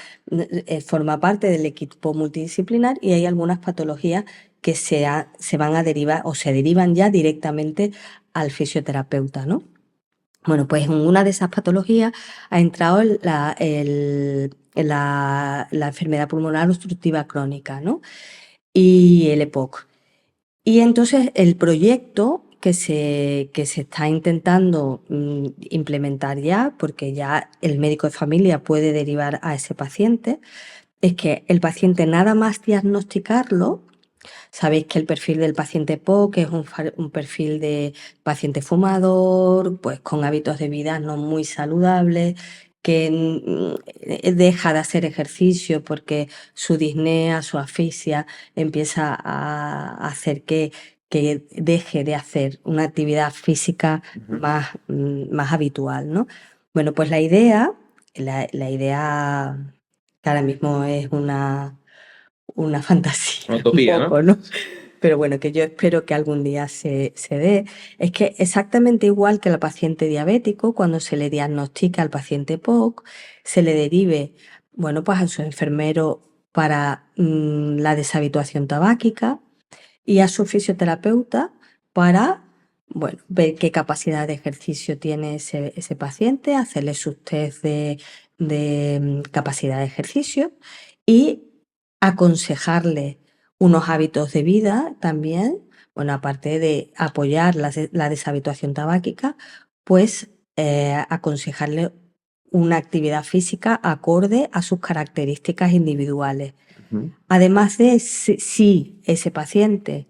Speaker 1: forma parte del equipo multidisciplinar, y hay algunas patologías que se van a derivar o se derivan ya directamente al fisioterapeuta, ¿no? Bueno, pues en una de esas patologías ha entrado la enfermedad pulmonar obstructiva crónica, ¿no? Y el EPOC. Y entonces el proyecto que se está intentando implementar ya, porque ya el médico de familia puede derivar a ese paciente, es que el paciente, nada más diagnosticarlo, sabéis que el perfil del paciente EPOC es un perfil de paciente fumador, pues con hábitos de vida no muy saludables, que deja de hacer ejercicio porque su disnea, su asfixia empieza a hacer que deje de hacer una actividad física más habitual, ¿no? Bueno, pues la idea que ahora mismo es una fantasía.
Speaker 3: Una utopía,
Speaker 1: un poco, ¿no? Pero bueno, que yo espero que algún día se dé, es que exactamente igual que al paciente diabético, cuando se le diagnostica al paciente POC, se le derive, bueno, pues a su enfermero para la deshabituación tabáquica y a su fisioterapeuta para, bueno, ver qué capacidad de ejercicio tiene ese paciente, hacerle sus test de capacidad de ejercicio y aconsejarle unos hábitos de vida también, bueno, aparte de apoyar la deshabituación tabáquica, pues aconsejarle una actividad física acorde a sus características individuales. Además de si ese paciente,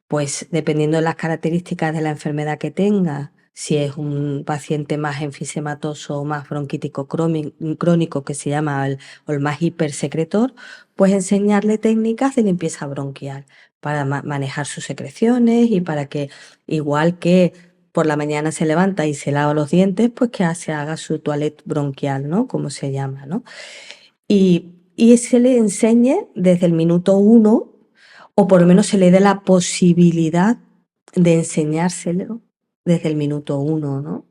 Speaker 1: pues dependiendo de las características de la enfermedad que tenga, si es un paciente más enfisematoso o más bronquítico crónico, que se llama o el más hipersecretor, pues enseñarle técnicas de limpieza bronquial para manejar sus secreciones y para que, igual que por la mañana se levanta y se lava los dientes, pues que se haga su toilette bronquial, ¿no? Como se llama, ¿no? Y se le enseñe desde el minuto 1, o por lo menos se le dé la posibilidad de enseñárselo desde el minuto 1, ¿no?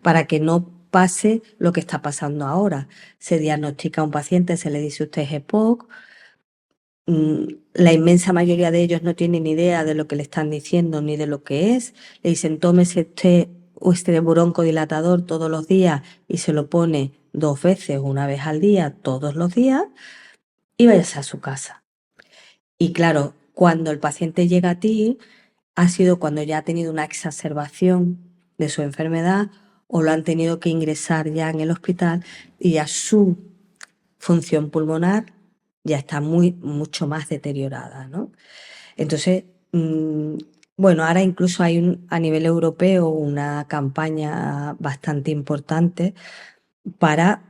Speaker 1: Para que no pase lo que está pasando ahora. Se diagnostica a un paciente, se le dice usted es EPOC, la inmensa mayoría de ellos no tienen ni idea de lo que le están diciendo ni de lo que es. Le dicen tómese usted este broncodilatador todos los días y se lo pone 2 veces, una vez al día, todos los días y váyase a su casa. Y claro, cuando el paciente llega a ti, ha sido cuando ya ha tenido una exacerbación de su enfermedad o lo han tenido que ingresar ya en el hospital y ya su función pulmonar ya está mucho más deteriorada, ¿no? Entonces, bueno, ahora incluso hay a nivel europeo una campaña bastante importante para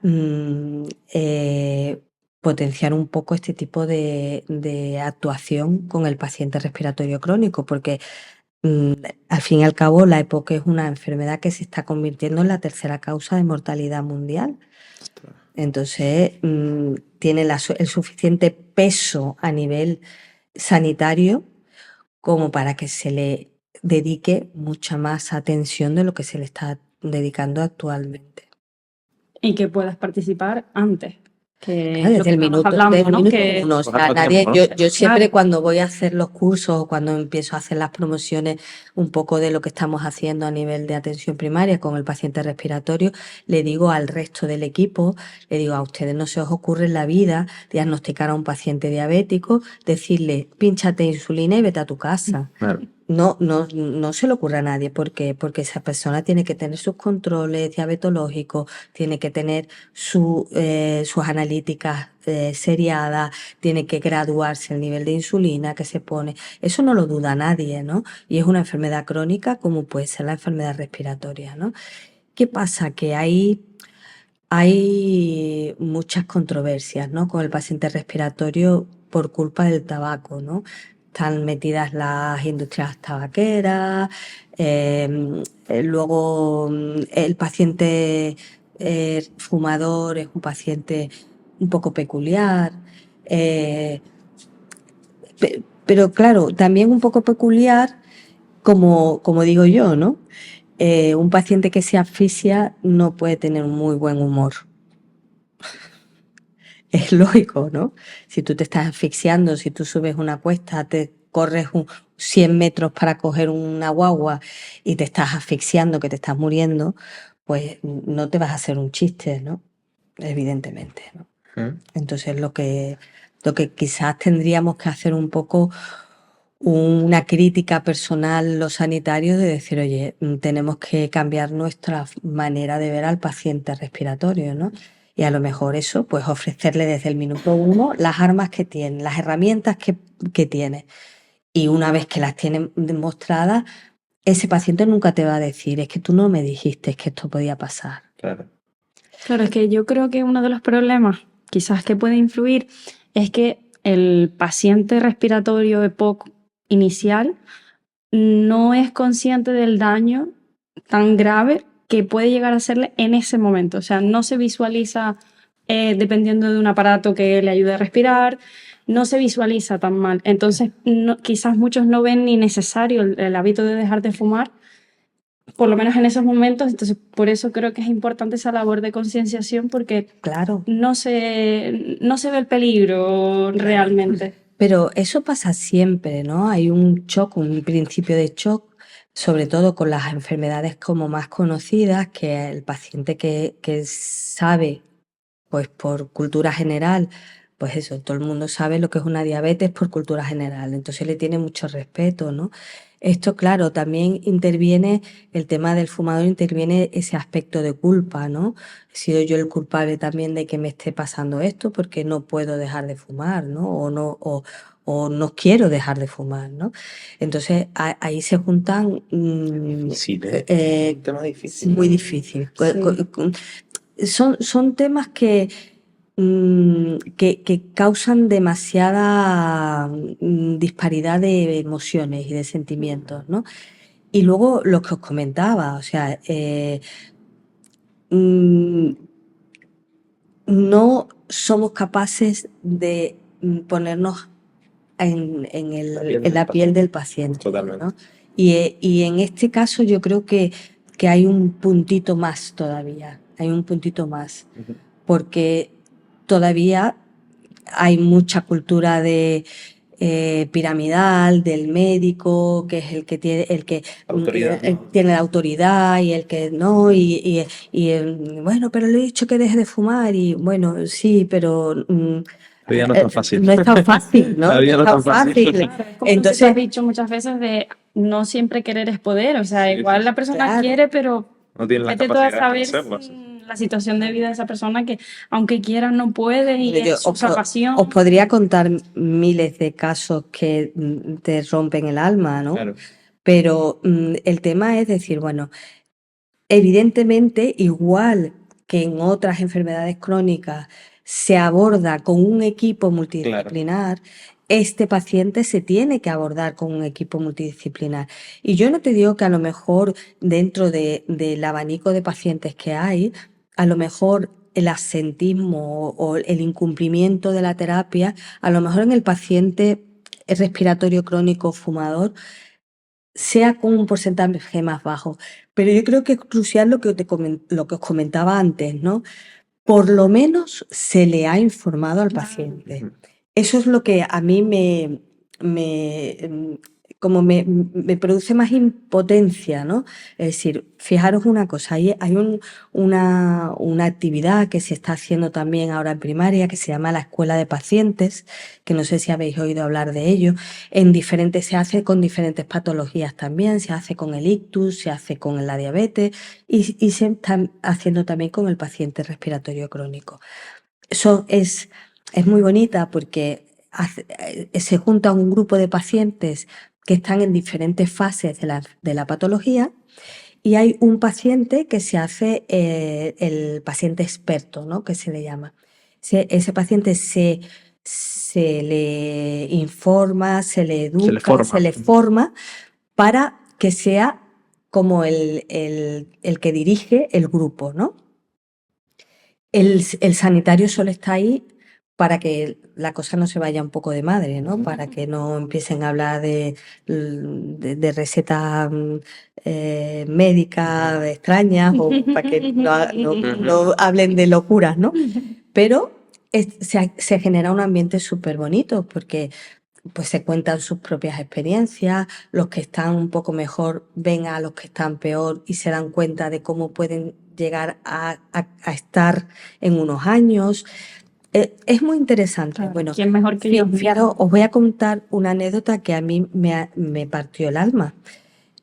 Speaker 1: potenciar un poco este tipo de actuación con el paciente respiratorio crónico, porque al fin y al cabo la EPOC es una enfermedad que se está convirtiendo en la tercera causa de mortalidad mundial. Entonces, tiene el suficiente peso a nivel sanitario como para que se le dedique mucha más atención de lo que se le está dedicando actualmente.
Speaker 2: Y que puedas participar antes. Que
Speaker 1: Claro,
Speaker 2: es lo que estamos hablando, ¿no? Que
Speaker 1: uno. O sea,
Speaker 3: Poco
Speaker 1: nadie,
Speaker 3: tiempo, ¿no?
Speaker 1: yo siempre
Speaker 2: Claro.
Speaker 1: cuando voy a hacer los cursos o cuando empiezo a hacer las promociones un poco de lo que estamos haciendo a nivel de atención primaria con el paciente respiratorio, le digo al resto del equipo, le digo a ustedes no se os ocurre en la vida diagnosticar a un paciente diabético, decirle pínchate insulina y vete a tu casa.
Speaker 3: Claro.
Speaker 1: No se le ocurre a nadie porque esa persona tiene que tener sus controles diabetológicos, tiene que tener sus analíticas seriadas, tiene que graduarse el nivel de insulina que se pone. Eso no lo duda nadie, ¿no? Y es una enfermedad crónica como puede ser la enfermedad respiratoria, ¿no? ¿Qué pasa? Que hay muchas controversias, ¿no? Con el paciente respiratorio por culpa del tabaco, ¿no? Están metidas las industrias tabaqueras, luego el paciente fumador es un paciente un poco peculiar, pero claro, también un poco peculiar, como digo yo, ¿no? Un paciente que se asfixia no puede tener un muy buen humor. Es lógico, ¿no? Si tú te estás asfixiando, si tú subes una cuesta, te corres 100 metros para coger una guagua y te estás asfixiando, que te estás muriendo, pues no te vas a hacer un chiste, ¿no? Evidentemente, ¿no? Entonces lo que quizás tendríamos que hacer un poco una crítica personal los sanitarios de decir, oye, tenemos que cambiar nuestra manera de ver al paciente respiratorio, ¿no? Y a lo mejor eso, pues ofrecerle desde el minuto 1 las armas que tiene, las herramientas que tiene. Y una vez que las tiene demostradas, ese paciente nunca te va a decir, es que tú no me dijiste que esto podía pasar.
Speaker 3: Claro.
Speaker 2: Claro, es que yo creo que uno de los problemas quizás que puede influir es que el paciente respiratorio EPOC inicial no es consciente del daño tan grave que puede llegar a hacerle en ese momento. O sea, no se visualiza dependiendo de un aparato que le ayude a respirar, no se visualiza tan mal. Entonces, quizás muchos no ven ni necesario el hábito de dejar de fumar, por lo menos en esos momentos. Entonces, por eso creo que es importante esa labor de concienciación, porque
Speaker 1: Claro.
Speaker 2: no se ve el peligro realmente.
Speaker 1: Pero eso pasa siempre, ¿no? Hay un shock, un principio de shock, sobre todo con las enfermedades como más conocidas, que el paciente que sabe, pues por cultura general, pues eso, todo el mundo sabe lo que es una diabetes por cultura general, entonces le tiene mucho respeto, ¿no? Esto, claro, también interviene el tema del fumador, interviene ese aspecto de culpa, ¿no? He sido yo el culpable también de que me esté pasando esto porque no puedo dejar de fumar, ¿no? O no quiero dejar de fumar, ¿no? Entonces ahí se juntan
Speaker 3: Difícil, un tema difícil.
Speaker 1: muy difícil.
Speaker 2: Sí.
Speaker 1: Son temas que causan demasiada disparidad de emociones y de sentimientos, ¿no? Y luego lo que os comentaba, o sea, no somos capaces de ponernos en la piel del paciente.
Speaker 3: Totalmente.
Speaker 1: ¿no? Y en este caso yo creo que hay un puntito más todavía, hay un puntito más, porque todavía hay mucha cultura de piramidal, del médico, que es el que tiene,
Speaker 3: Autoridad, ¿no?
Speaker 1: tiene la autoridad y el que no, bueno, pero le he dicho que deje de fumar y bueno, sí, pero
Speaker 3: La vida no es tan fácil.
Speaker 1: no es tan fácil, ¿no?
Speaker 3: La vida no es tan fácil.
Speaker 2: Claro, es como
Speaker 1: Entonces,
Speaker 2: tú has dicho muchas veces de no siempre querer es poder, o sea,
Speaker 3: Sí,
Speaker 2: igual
Speaker 3: sí,
Speaker 2: la
Speaker 3: sí.
Speaker 2: persona
Speaker 1: Claro.
Speaker 2: quiere, pero
Speaker 3: No tiene las
Speaker 2: vete tú a
Speaker 3: capacidades
Speaker 2: saber
Speaker 3: para hacerlo.
Speaker 2: la situación de vida de esa persona que aunque quiera no puede y
Speaker 1: yo
Speaker 2: es su pasión.
Speaker 1: os podría contar miles de casos que te rompen el alma, ¿no?
Speaker 3: Claro.
Speaker 1: Pero el tema es decir, bueno, evidentemente, igual que en otras enfermedades crónicas se aborda con un equipo multidisciplinar, este paciente se tiene que abordar con un equipo multidisciplinar. Y yo no te digo que a lo mejor dentro del abanico de pacientes que hay, a lo mejor el absentismo o el incumplimiento de la terapia, a lo mejor en el paciente respiratorio crónico fumador, sea con un porcentaje más bajo. Pero yo creo que es crucial lo que os comentaba antes, ¿no? Por lo menos se le ha informado al paciente. Eso es lo que a mí me produce más impotencia, ¿no? Es decir, fijaros una cosa, hay una actividad que se está haciendo también ahora en primaria que se llama la escuela de pacientes, que no sé si habéis oído hablar de ello. Se hace con diferentes patologías también, se hace con el ictus, se hace con la diabetes y se está haciendo también con el paciente respiratorio crónico. Eso es muy bonita porque se junta un grupo de pacientes que están en diferentes fases de la patología y hay un paciente que se hace el paciente experto, ¿no? Que se le llama. Ese paciente se le informa, se le educa, se le forma para que sea como el que dirige el grupo, ¿no? El sanitario solo está ahí para que la cosa no se vaya un poco de madre, ¿no? Para que no empiecen a hablar de recetas médicas extrañas o para que no hablen de locuras, ¿no? Pero se genera un ambiente súper bonito porque pues se cuentan sus propias experiencias, los que están un poco mejor ven a los que están peor y se dan cuenta de cómo pueden llegar a estar en unos años. Es muy interesante.
Speaker 2: Claro,
Speaker 1: Bueno,
Speaker 2: ¿quién mejor que yo?
Speaker 1: fijaros, os voy a contar una anécdota que a mí me partió el alma.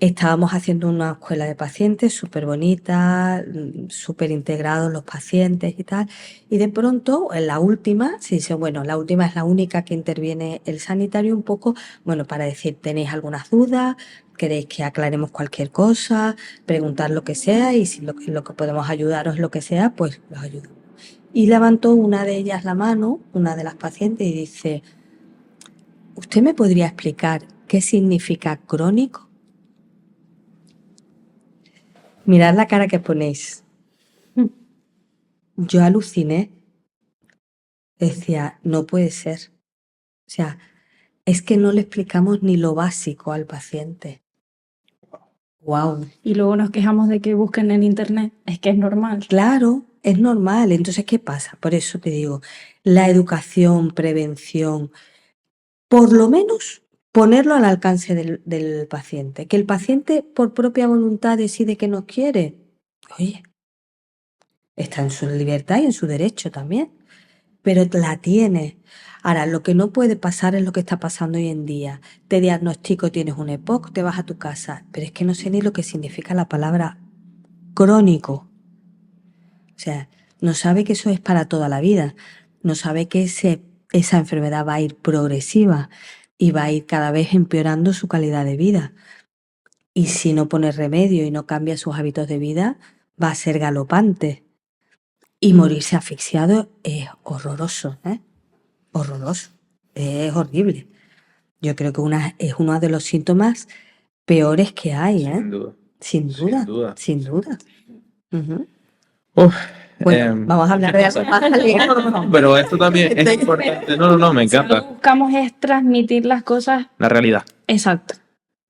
Speaker 1: Estábamos haciendo una escuela de pacientes súper bonita, súper integrados los pacientes y tal. Y de pronto, en la última, se dice, bueno, la última es la única que interviene el sanitario un poco, bueno, para decir, ¿tenéis algunas dudas? ¿Queréis que aclaremos cualquier cosa? Preguntar lo que sea y si lo que podemos ayudaros, lo que sea, pues los ayudo. Y levantó una de ellas la mano, una de las pacientes, y dice, ¿usted me podría explicar qué significa crónico? Mirad la cara que ponéis. Yo aluciné. Decía, no puede ser. O sea, es que no le explicamos ni lo básico al paciente. Wow.
Speaker 2: Y luego nos quejamos de que busquen en internet. Es que es normal.
Speaker 1: Claro, es normal. Entonces, ¿qué pasa? Por eso te digo, la educación, prevención, por lo menos ponerlo al alcance del paciente. Que el paciente por propia voluntad decide que no quiere. Oye, está en su libertad y en su derecho también, pero la tiene. Ahora, lo que no puede pasar es lo que está pasando hoy en día. Te diagnostico, tienes un EPOC, te vas a tu casa, pero es que no sé ni lo que significa la palabra crónico. O sea, no sabe que eso es para toda la vida, no sabe que esa enfermedad va a ir progresiva y va a ir cada vez empeorando su calidad de vida. Y si no pone remedio y no cambia sus hábitos de vida, va a ser galopante. Y morirse asfixiado es horroroso, ¿eh? Horroroso. Es horrible. Yo creo que es uno de los síntomas peores que hay, ¿eh?
Speaker 3: Sin duda.
Speaker 1: Sin duda.
Speaker 3: Sin duda.
Speaker 1: Sin duda. Ujú.
Speaker 3: Uf,
Speaker 1: Bueno, vamos a hablar de algo más alegre.
Speaker 3: pero esto también es importante. No, me
Speaker 2: Lo que
Speaker 3: encanta.
Speaker 2: buscamos es transmitir las cosas
Speaker 3: La realidad.
Speaker 2: exacto.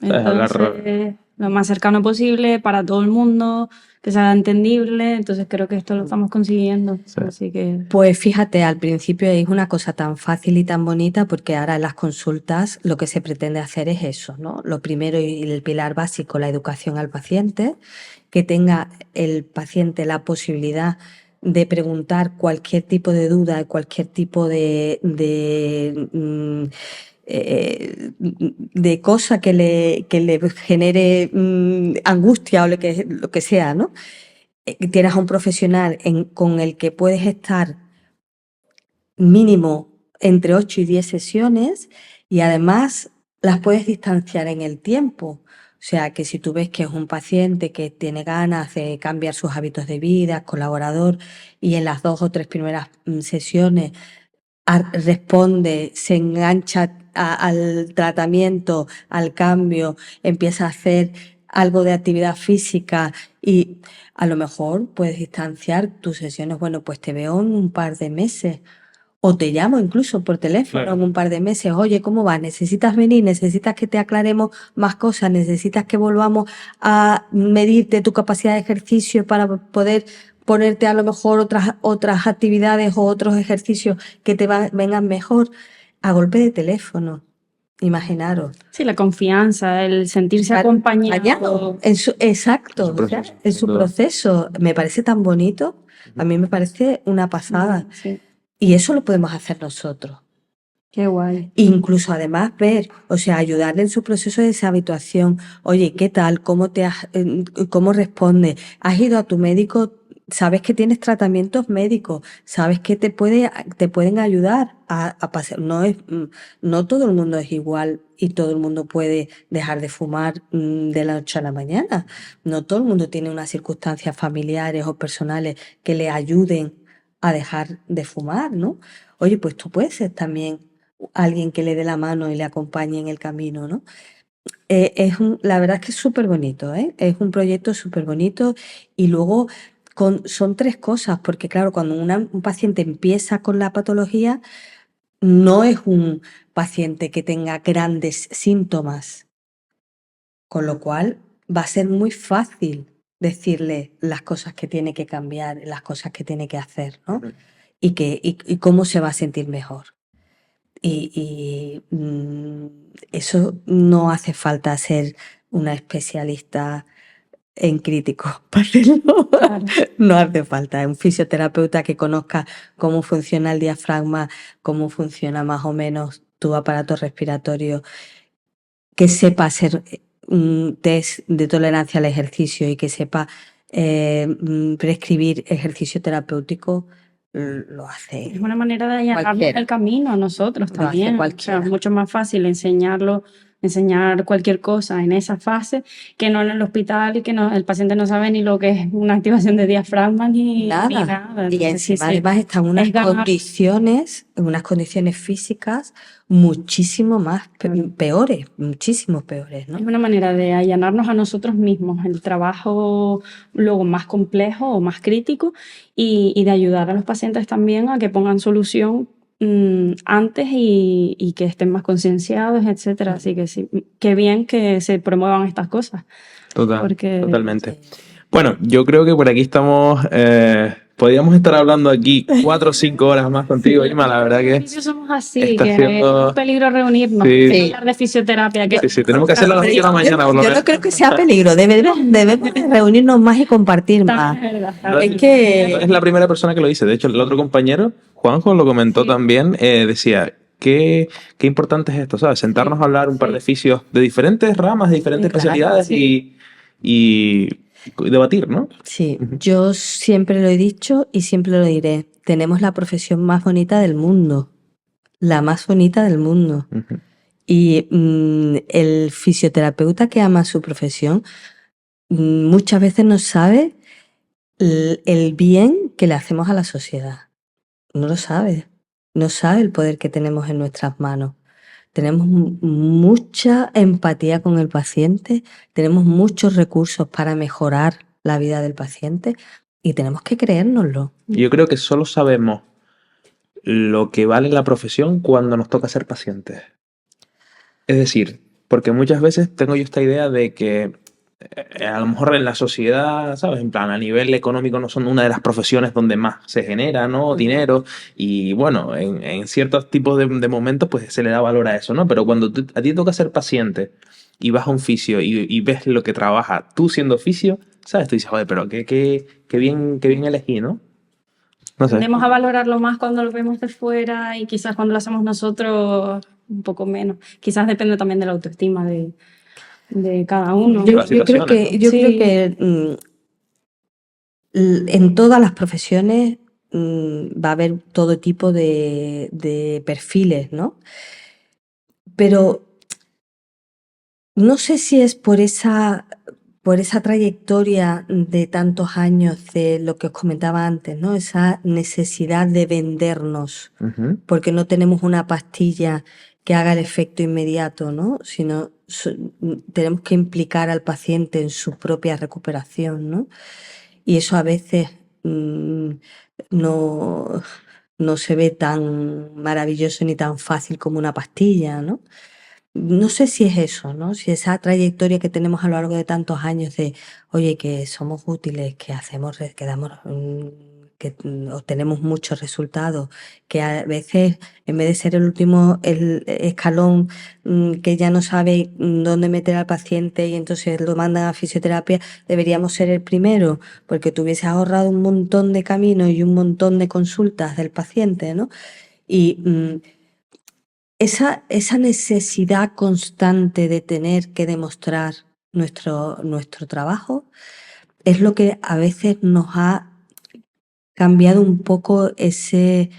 Speaker 3: ¿Sabes? Hablar-
Speaker 2: Entonces, lo más cercano posible para todo el mundo, que sea entendible, entonces creo que esto lo estamos consiguiendo.
Speaker 3: Sí.
Speaker 2: Así que
Speaker 1: Pues fíjate, al principio es una cosa tan fácil y tan bonita porque ahora en las consultas lo que se pretende hacer es eso, ¿no? Lo primero y el pilar básico, la educación al paciente, que tenga el paciente la posibilidad de preguntar cualquier tipo de duda, cualquier tipo de cosa que le genere angustia o lo que sea, ¿no? Tienes a un profesional con el que puedes estar mínimo entre 8 y 10 sesiones y además las puedes distanciar en el tiempo. O sea, que si tú ves que es un paciente que tiene ganas de cambiar sus hábitos de vida, es colaborador, y en las 2 o 3 primeras sesiones responde, se engancha al tratamiento, al cambio, empieza a hacer algo de actividad física y a lo mejor puedes distanciar tus sesiones. Bueno, pues te veo en un par de meses. O te llamo incluso por teléfono
Speaker 3: Claro.
Speaker 1: en un par de meses. Oye, ¿cómo va? ¿Necesitas venir? ¿Necesitas que te aclaremos más cosas? ¿Necesitas que volvamos a medirte tu capacidad de ejercicio para poder ponerte a lo mejor otras actividades o otros ejercicios que te vengan mejor? A golpe de teléfono. Imaginaros.
Speaker 2: sí, la confianza, el sentirse
Speaker 1: Estar
Speaker 2: acompañado.
Speaker 1: Exacto,
Speaker 3: En su
Speaker 1: o sea,
Speaker 3: proceso,
Speaker 1: en
Speaker 3: sin
Speaker 1: su
Speaker 3: duda.
Speaker 1: proceso. Me parece tan bonito. A mí me parece una pasada.
Speaker 2: Sí,
Speaker 1: Y eso lo podemos hacer nosotros.
Speaker 2: qué guay.
Speaker 1: Incluso además ver, o sea, ayudarle en su proceso de deshabituación. Oye, ¿qué tal? ¿Cómo responde? ¿Has ido a tu médico? ¿Sabes que tienes tratamientos médicos? ¿Sabes que te pueden ayudar a pasar? No todo el mundo es igual y todo el mundo puede dejar de fumar de la noche a la mañana. No todo el mundo tiene unas circunstancias familiares o personales que le ayuden a dejar de fumar, ¿no? Oye, pues tú puedes ser también alguien que le dé la mano y le acompañe en el camino, ¿no? La verdad es que es súper bonito, ¿eh? Es un proyecto súper bonito y luego son 3 cosas, porque claro, cuando un paciente empieza con la patología, no es un paciente que tenga grandes síntomas, con lo cual va a ser muy fácil decirle las cosas que tiene que cambiar, las cosas que tiene que hacer, ¿no? Y cómo se va a sentir mejor. Eso no hace falta ser una especialista en críticos para hacerlo.
Speaker 2: Claro.
Speaker 1: No hace falta. Un fisioterapeuta que conozca cómo funciona el diafragma, cómo funciona más o menos tu aparato respiratorio, que sepa hacer un test de tolerancia al ejercicio y que sepa prescribir ejercicio terapéutico, lo hace.
Speaker 2: Es una manera de allanarnos
Speaker 1: Cualquiera.
Speaker 2: el camino a nosotros
Speaker 1: Lo hace
Speaker 2: también. O sea,
Speaker 1: cualquiera.
Speaker 2: es mucho más fácil enseñar cualquier cosa en esa fase que no en el hospital, que no, el paciente no sabe ni lo que es una activación de diafragma ni
Speaker 1: Nada.
Speaker 2: nada.
Speaker 1: Y
Speaker 2: Entonces, sí,
Speaker 1: encima
Speaker 2: sí.
Speaker 1: además está
Speaker 2: Es ganar.
Speaker 1: en unas condiciones físicas muchísimo más peores, muchísimo peores, ¿no?
Speaker 2: Es una manera de allanarnos a nosotros mismos el trabajo luego más complejo o más crítico y de ayudar a los pacientes también a que pongan solución antes y que estén más concienciados, etcétera. Así que sí, qué bien que se promuevan estas cosas. Porque-
Speaker 3: Totalmente. Bueno, yo creo que por aquí estamos. Podríamos estar hablando aquí 4 o 5 horas más contigo, Ima. La verdad
Speaker 2: Los
Speaker 3: que
Speaker 2: oficios somos así,
Speaker 3: está
Speaker 2: que
Speaker 3: siendo-
Speaker 2: es un peligro reunirnos,
Speaker 3: Sí.
Speaker 2: y hablar de fisioterapia. Que
Speaker 3: sí, tenemos que hacerlo a las 10 de la mañana, por lo
Speaker 1: Yo
Speaker 3: menos.
Speaker 1: no creo que sea peligro, debemos reunirnos más y compartir más.
Speaker 2: también es verdad.
Speaker 3: No
Speaker 1: Es que
Speaker 3: es la primera persona que lo dice. De hecho, el otro compañero, Juanjo, lo comentó
Speaker 2: Sí.
Speaker 3: también. Decía, qué importante es esto, ¿sabes? Sentarnos a hablar un par de fisios de diferentes ramas, de diferentes
Speaker 1: Claro,
Speaker 3: especialidades y debatir, ¿no?
Speaker 1: sí, yo siempre lo he dicho y siempre lo diré. Tenemos la profesión más bonita del mundo, la más bonita del mundo.
Speaker 3: Ujú.
Speaker 1: Y el fisioterapeuta que ama su profesión muchas veces no sabe el bien que le hacemos a la sociedad. No lo sabe. No sabe el poder que tenemos en nuestras manos. Tenemos mucha empatía con el paciente, tenemos muchos recursos para mejorar la vida del paciente y tenemos que creérnoslo.
Speaker 3: Yo creo que solo sabemos lo que vale la profesión cuando nos toca ser pacientes. Es decir, porque muchas veces tengo yo esta idea de que a lo mejor en la sociedad, ¿sabes? En plan, a nivel económico no son una de las profesiones donde más se genera, ¿no? Dinero. Y bueno, en ciertos tipos de momentos, pues se le da valor a eso, ¿no? Pero cuando a ti te toca ser paciente y vas a un fisio y ves lo que trabaja tú siendo fisio, ¿sabes? Tú dices, joder, pero qué bien elegí, ¿no? No sé.
Speaker 2: Tendemos a valorarlo más cuando lo vemos de fuera y quizás cuando lo hacemos nosotros un poco menos. Quizás depende también de la autoestima de cada uno.
Speaker 3: Las situaciones, ¿no?
Speaker 1: Yo
Speaker 2: Sí.
Speaker 1: creo que en todas las profesiones va a haber todo tipo de perfiles, ¿no? Pero no sé si es por esa trayectoria de tantos años de lo que os comentaba antes, ¿no? Esa necesidad de vendernos,
Speaker 3: Ujú.
Speaker 1: porque no tenemos una pastilla que haga el efecto inmediato, ¿no? Sino tenemos que implicar al paciente en su propia recuperación, ¿no? Y eso a veces no, no se ve tan maravilloso ni tan fácil como una pastilla, ¿no? No sé si es eso, ¿no? Si esa trayectoria que tenemos a lo largo de tantos años de, oye, que somos útiles, que hacemos, que damos, que obtenemos muchos resultados, que a veces, en vez de ser el último el escalón, que ya no sabe dónde meter al paciente y entonces lo mandan a fisioterapia, deberíamos ser el primero, porque te hubiese ahorrado un montón de caminos y un montón de consultas del paciente, ¿no? Y esa necesidad constante de tener que demostrar nuestro trabajo es lo que a veces nos ha cambiado un poco ese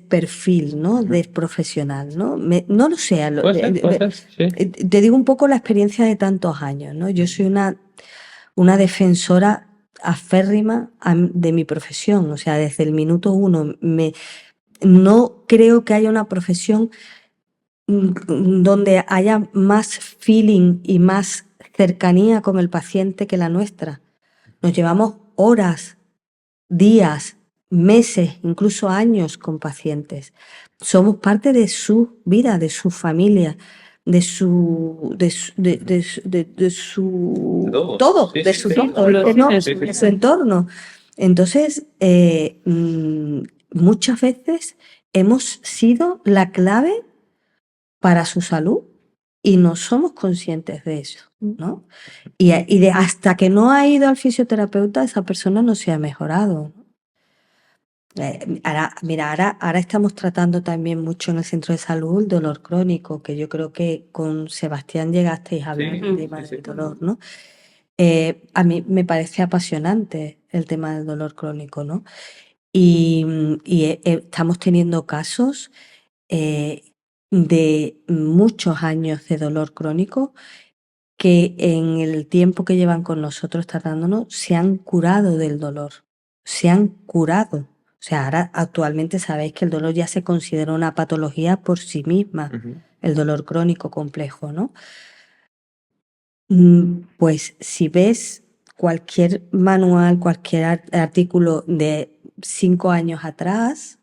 Speaker 1: perfil, ¿no?
Speaker 3: Ujú.
Speaker 1: De profesional, ¿no? No lo sé,
Speaker 3: Puede ser, sí.
Speaker 1: te digo un poco la experiencia de tantos años, ¿no? Yo soy una defensora aférrima de mi profesión, o sea, desde el minuto uno no creo que haya una profesión donde haya más feeling y más cercanía con el paciente que la nuestra. Nos llevamos horas, días, meses, incluso años con pacientes. Somos parte de su vida, de su familia, de su todo,
Speaker 3: Sí,
Speaker 1: de
Speaker 3: sí,
Speaker 1: su
Speaker 3: sí.
Speaker 1: todo,
Speaker 2: Sí,
Speaker 1: ¿no?
Speaker 2: sí,
Speaker 3: sí,
Speaker 1: De
Speaker 3: sí.
Speaker 1: su entorno. Entonces, muchas veces hemos sido la clave para su salud y no somos conscientes de eso, ¿no? Y hasta que no ha ido al fisioterapeuta, esa persona no se ha mejorado. Ahora estamos tratando también mucho en el centro de salud el dolor crónico, que yo creo que con Sebastián llegasteis a hablar
Speaker 3: Sí,
Speaker 1: del tema
Speaker 3: sí, sí.
Speaker 1: del dolor, ¿no? A mí me parece apasionante el tema del dolor crónico, ¿no? Y estamos teniendo casos eh, de muchos años de dolor crónico que en el tiempo que llevan con nosotros tratándonos se han curado del dolor, se han curado. O sea, ahora actualmente sabéis que el dolor ya se considera una patología por sí misma,
Speaker 3: Ujú.
Speaker 1: el dolor crónico complejo, ¿no? Pues si ves cualquier manual, cualquier artículo de 5 años atrás,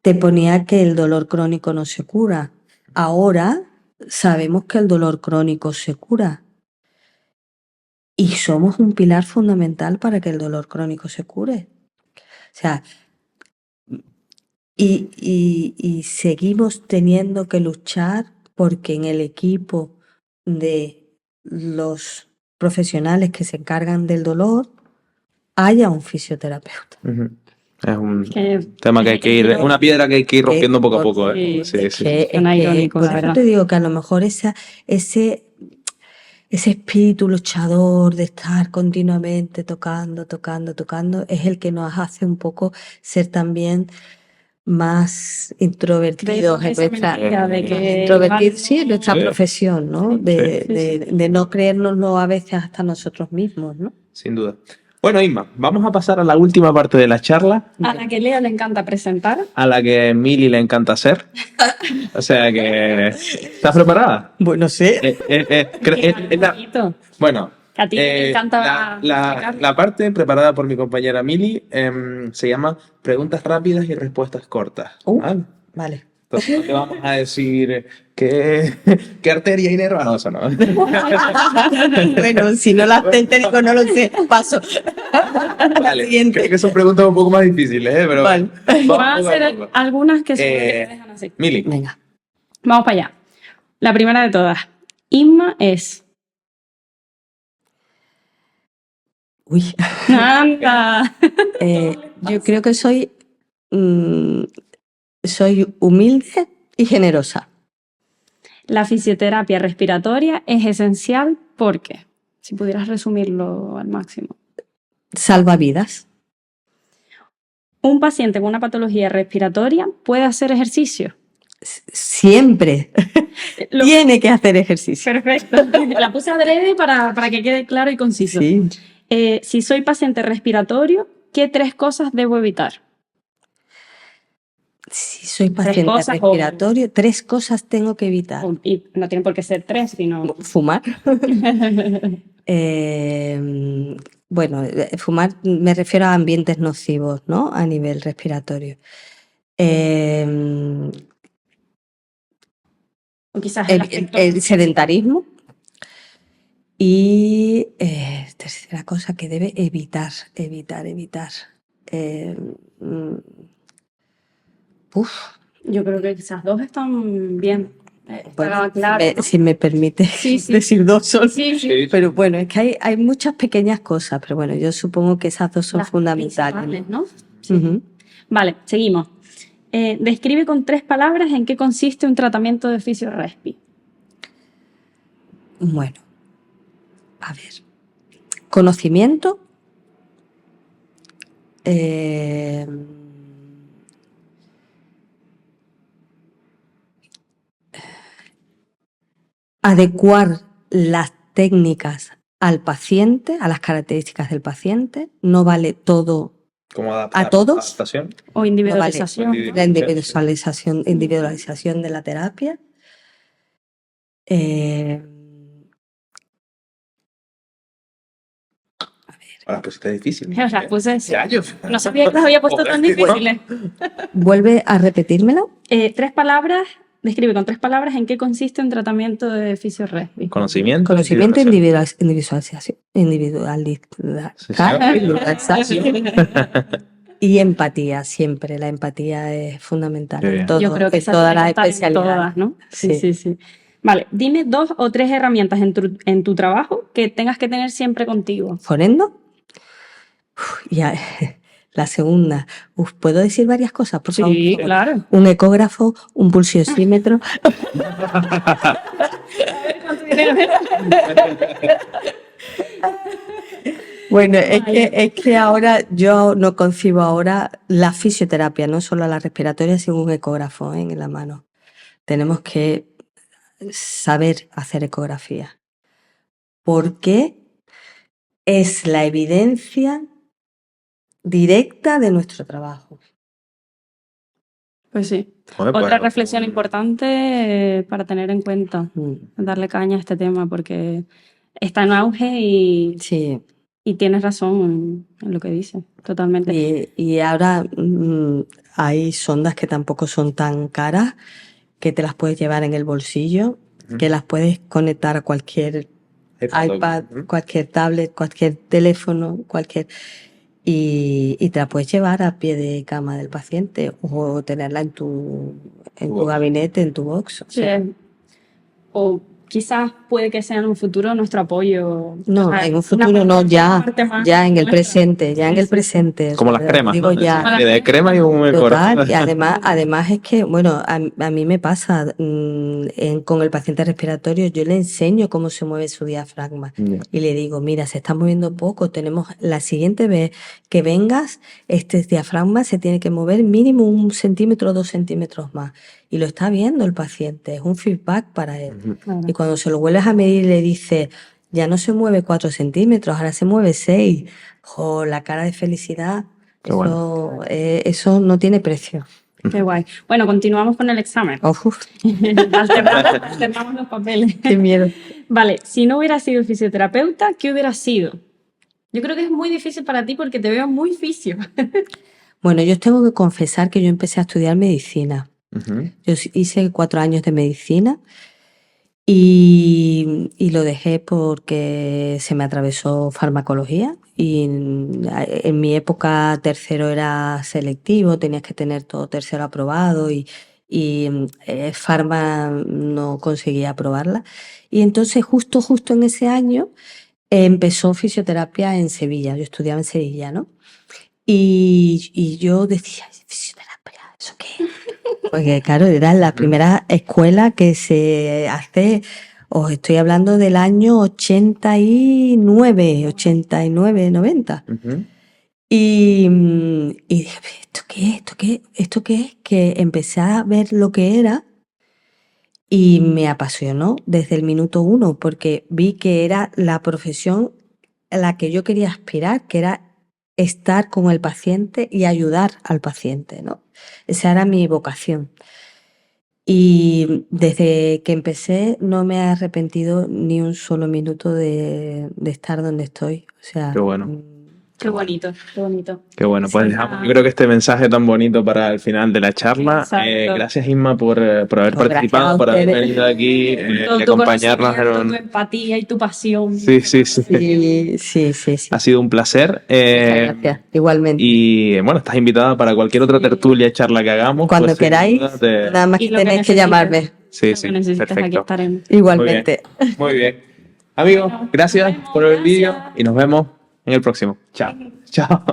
Speaker 1: te ponía que el dolor crónico no se cura. Ahora sabemos que el dolor crónico se cura y somos un pilar fundamental para que el dolor crónico se cure. O sea, y seguimos teniendo que luchar porque en el equipo de los profesionales que se encargan del dolor haya un fisioterapeuta.
Speaker 3: Ujú. Es un
Speaker 2: Que-
Speaker 3: tema que hay que ir, una piedra que hay que ir rompiendo poco a poco, ¿eh?
Speaker 2: Sí,
Speaker 3: Sí,
Speaker 1: Es
Speaker 3: sí.
Speaker 1: que,
Speaker 2: suena irónico,
Speaker 1: por
Speaker 2: la
Speaker 1: eso
Speaker 2: verdad.
Speaker 1: te digo que a lo mejor ese espíritu luchador de estar continuamente tocando, es el que nos hace un poco ser también más introvertidos en
Speaker 2: Esa
Speaker 1: nuestra,
Speaker 2: mentira de que
Speaker 1: introvertidos,
Speaker 2: igual
Speaker 1: sí, en nuestra
Speaker 3: Sí.
Speaker 1: profesión, ¿no?
Speaker 2: Sí,
Speaker 1: De,
Speaker 2: sí, sí.
Speaker 1: de no creérnoslo a veces hasta nosotros mismos, ¿no?
Speaker 3: Sin duda. Bueno, Isma, vamos a pasar a la última parte de la charla,
Speaker 2: A la que Leo le encanta presentar.
Speaker 3: a la que a Mili le encanta hacer. O sea que, ¿estás preparada?
Speaker 1: Bueno, sí.
Speaker 2: Bonito.
Speaker 3: Bueno,
Speaker 2: Que a ti te encanta explicar.
Speaker 3: la parte preparada por mi compañera Mili se llama preguntas rápidas y respuestas cortas. ¿Vale?
Speaker 1: Vale.
Speaker 3: Entonces no te vamos a decir qué arteria inerva. No, eso no.
Speaker 1: Bueno, si no las técnico no lo sé, paso.
Speaker 3: Vale,
Speaker 1: Siguiente.
Speaker 3: creo que son preguntas un poco más difíciles, ¿eh? Pero
Speaker 1: Vale.
Speaker 2: Van a
Speaker 3: vamos,
Speaker 2: ser
Speaker 3: vamos.
Speaker 2: algunas que seguro que te dejan así.
Speaker 3: Mili,
Speaker 1: Venga.
Speaker 2: Vamos para allá. La primera de todas. Inma es.
Speaker 1: Uy.
Speaker 2: Anda.
Speaker 1: Yo creo que soy humilde y generosa.
Speaker 2: La fisioterapia respiratoria es esencial porque, si pudieras resumirlo al máximo.
Speaker 1: Salva vidas.
Speaker 2: Un paciente con una patología respiratoria puede hacer ejercicio.
Speaker 1: Siempre
Speaker 2: Lo-
Speaker 1: tiene que hacer ejercicio.
Speaker 2: Perfecto. La puse adrede para que quede claro y conciso.
Speaker 1: Sí.
Speaker 2: Si soy paciente respiratorio, ¿qué 3 cosas debo evitar?
Speaker 1: Si soy paciente
Speaker 2: cosas o-
Speaker 1: respiratorio, 3 cosas tengo que evitar.
Speaker 2: Y no tienen por qué ser 3, sino...
Speaker 1: Fumar. Bueno, fumar me refiero a ambientes nocivos, ¿no? A nivel respiratorio.
Speaker 2: O quizás el aspecto...
Speaker 1: El sedentarismo. Y tercera cosa que debe evitar. Uf,
Speaker 2: Yo creo que esas 2 están bien.
Speaker 1: bueno,
Speaker 2: Estaba claro, ¿no?
Speaker 1: si me permite
Speaker 2: Sí, sí.
Speaker 1: decir 2 solo.
Speaker 2: Sí, sí.
Speaker 3: sí,
Speaker 1: Pero bueno, es que hay muchas pequeñas cosas, pero bueno, yo supongo que esas 2 son
Speaker 2: Las
Speaker 1: fundamentales.
Speaker 2: principales, ¿no?
Speaker 1: ¿No? Ujú.
Speaker 2: Vale, seguimos. Describe con 3 palabras en qué consiste un tratamiento de fisiorespi.
Speaker 1: Bueno, a ver. Conocimiento. Adecuar las técnicas al paciente, a las características del paciente. No vale todo
Speaker 3: ¿cómo adaptar?
Speaker 1: ¿A todos?
Speaker 3: Adaptación.
Speaker 2: O individualización.
Speaker 3: vale.
Speaker 2: ¿no?
Speaker 1: la individualización de la terapia.
Speaker 3: Ahora, pues está difícil.
Speaker 2: O sea, puse...
Speaker 3: Ya, yo-
Speaker 2: No sabía que las había puesto tan
Speaker 3: Joder,
Speaker 2: difíciles.
Speaker 1: Vuelve a repetírmelo.
Speaker 2: 3 palabras, describe con 3 palabras en qué consiste un tratamiento de fisiorespi.
Speaker 3: Conocimiento.
Speaker 1: Conocimiento,
Speaker 3: individualización.
Speaker 1: individualización y empatía. Siempre la empatía es fundamental
Speaker 3: Qué bien.
Speaker 1: en todo,
Speaker 2: Yo creo que
Speaker 1: en
Speaker 2: esa
Speaker 1: todas
Speaker 2: tiene
Speaker 1: las
Speaker 2: que estar en
Speaker 1: especialidades.
Speaker 2: todas, ¿no? Sí,
Speaker 1: Sí.
Speaker 2: sí, sí. Vale, dime 2 o 3 herramientas en tu trabajo que tengas que tener siempre contigo.
Speaker 1: ¿Fonendo? Ya, la segunda. ¿Puedo decir varias cosas? Por favor?
Speaker 2: Sí, claro.
Speaker 1: Un ecógrafo, un pulsiosímetro. Bueno, es que ahora yo no concibo ahora la fisioterapia, no solo la respiratoria, sino un ecógrafo en la mano. Tenemos que saber hacer ecografía, porque es la evidencia directa de nuestro trabajo.
Speaker 2: Pues sí.
Speaker 3: Joder,
Speaker 2: Otra
Speaker 3: pues,
Speaker 2: reflexión importante para tener en cuenta, darle caña a este tema, porque está en auge
Speaker 1: Sí,
Speaker 2: y tienes razón en lo que dices, totalmente.
Speaker 1: y ahora hay sondas que tampoco son tan caras, que te las puedes llevar en el bolsillo, que las puedes conectar a cualquier iPad, cualquier tablet, cualquier teléfono, y te la puedes llevar a pie de cama del paciente o tenerla en tu
Speaker 3: box.
Speaker 1: gabinete, en tu box. O
Speaker 2: Sí,
Speaker 1: sea,
Speaker 2: o quizás puede que sea en un futuro nuestro apoyo.
Speaker 1: no,
Speaker 2: O sea,
Speaker 1: en un
Speaker 2: una
Speaker 1: futuro no,
Speaker 2: parte más
Speaker 1: ya en el
Speaker 2: nuestra.
Speaker 1: presente, ya en
Speaker 2: Sí,
Speaker 1: el
Speaker 2: sí,
Speaker 1: presente.
Speaker 3: Como
Speaker 1: o
Speaker 3: las
Speaker 1: sea,
Speaker 3: cremas,
Speaker 1: digo
Speaker 3: ¿no?
Speaker 1: ya.
Speaker 3: De crema y un
Speaker 1: Total,
Speaker 3: corazón.
Speaker 1: y además es que, bueno, a mí me pasa con el paciente respiratorio, yo le enseño cómo se mueve su diafragma
Speaker 3: Ya.
Speaker 1: y le digo, mira, se está moviendo poco, tenemos la siguiente vez que vengas, este diafragma se tiene que mover mínimo 1 centímetro o 2 centímetros más. Y lo está viendo el paciente, es un feedback para él.
Speaker 2: Claro.
Speaker 1: Y cuando se lo vuelves a medir le dice, ya no se mueve 4 centímetros, ahora se mueve 6. Jo, la cara de felicidad.
Speaker 3: Qué bueno.
Speaker 1: Eso no tiene precio.
Speaker 2: Qué guay. Bueno, continuamos con el examen.
Speaker 1: Uf,
Speaker 2: Alternamos los papeles.
Speaker 1: qué miedo.
Speaker 2: Vale, si no hubieras sido fisioterapeuta, ¿qué hubieras sido? Yo creo que es muy difícil para ti porque te veo muy fisio.
Speaker 1: Bueno, yo tengo que confesar que yo empecé a estudiar medicina.
Speaker 3: Ujú.
Speaker 1: Yo hice 4 años de medicina y lo dejé porque se me atravesó farmacología y en mi época tercero era selectivo, tenías que tener todo tercero aprobado y farma no conseguía aprobarla. Y entonces justo en ese año empezó fisioterapia en Sevilla, yo estudiaba en Sevilla, ¿no? Y yo decía, fisioterapia, ¿eso qué? Porque claro, era la primera escuela que se hace, os estoy hablando del año 89, 90.
Speaker 3: Ujú.
Speaker 1: Y dije, ¿esto qué es? ¿Esto qué es? ¿Esto qué es? Que empecé a ver lo que era y me apasionó desde el minuto uno, porque vi que era la profesión a la que yo quería aspirar, que era estar con el paciente y ayudar al paciente, ¿no? Esa era mi vocación. Y desde que empecé no me he arrepentido ni un solo minuto de estar donde estoy. O sea,
Speaker 3: Qué bueno.
Speaker 2: Qué bonito, qué bonito.
Speaker 3: Qué bueno, pues
Speaker 2: Sí,
Speaker 3: dejamos, yo creo que este mensaje tan bonito para el final de la charla.
Speaker 2: Exacto.
Speaker 3: Gracias, Inma, por haber
Speaker 1: Gracias
Speaker 3: participado,
Speaker 1: a
Speaker 3: por haber
Speaker 1: ustedes.
Speaker 3: venido aquí y
Speaker 2: Todo tu
Speaker 3: acompañarnos en
Speaker 2: conocimiento, tu
Speaker 3: un...
Speaker 2: empatía y tu pasión.
Speaker 3: Sí, sí, sí.
Speaker 1: Sí.
Speaker 3: Ha sido un placer.
Speaker 1: Muchas gracias. Igualmente.
Speaker 3: Y bueno, estás invitada para cualquier otra tertulia, charla que hagamos.
Speaker 1: Cuando
Speaker 3: pues, sin
Speaker 1: queráis,
Speaker 3: duda te-
Speaker 1: nada más
Speaker 2: Y
Speaker 1: que
Speaker 2: lo que
Speaker 1: tenéis que
Speaker 2: necesites.
Speaker 1: llamarme.
Speaker 3: Sí,
Speaker 2: Lo
Speaker 3: sí,
Speaker 2: que necesites, aquí
Speaker 3: perfecto.
Speaker 2: estaremos.
Speaker 1: Igualmente.
Speaker 3: Muy bien. Amigos,
Speaker 2: Bueno,
Speaker 3: gracias
Speaker 2: nos vemos,
Speaker 3: por el vídeo
Speaker 2: gracias.
Speaker 3: y nos vemos en el próximo. Chao. Chao.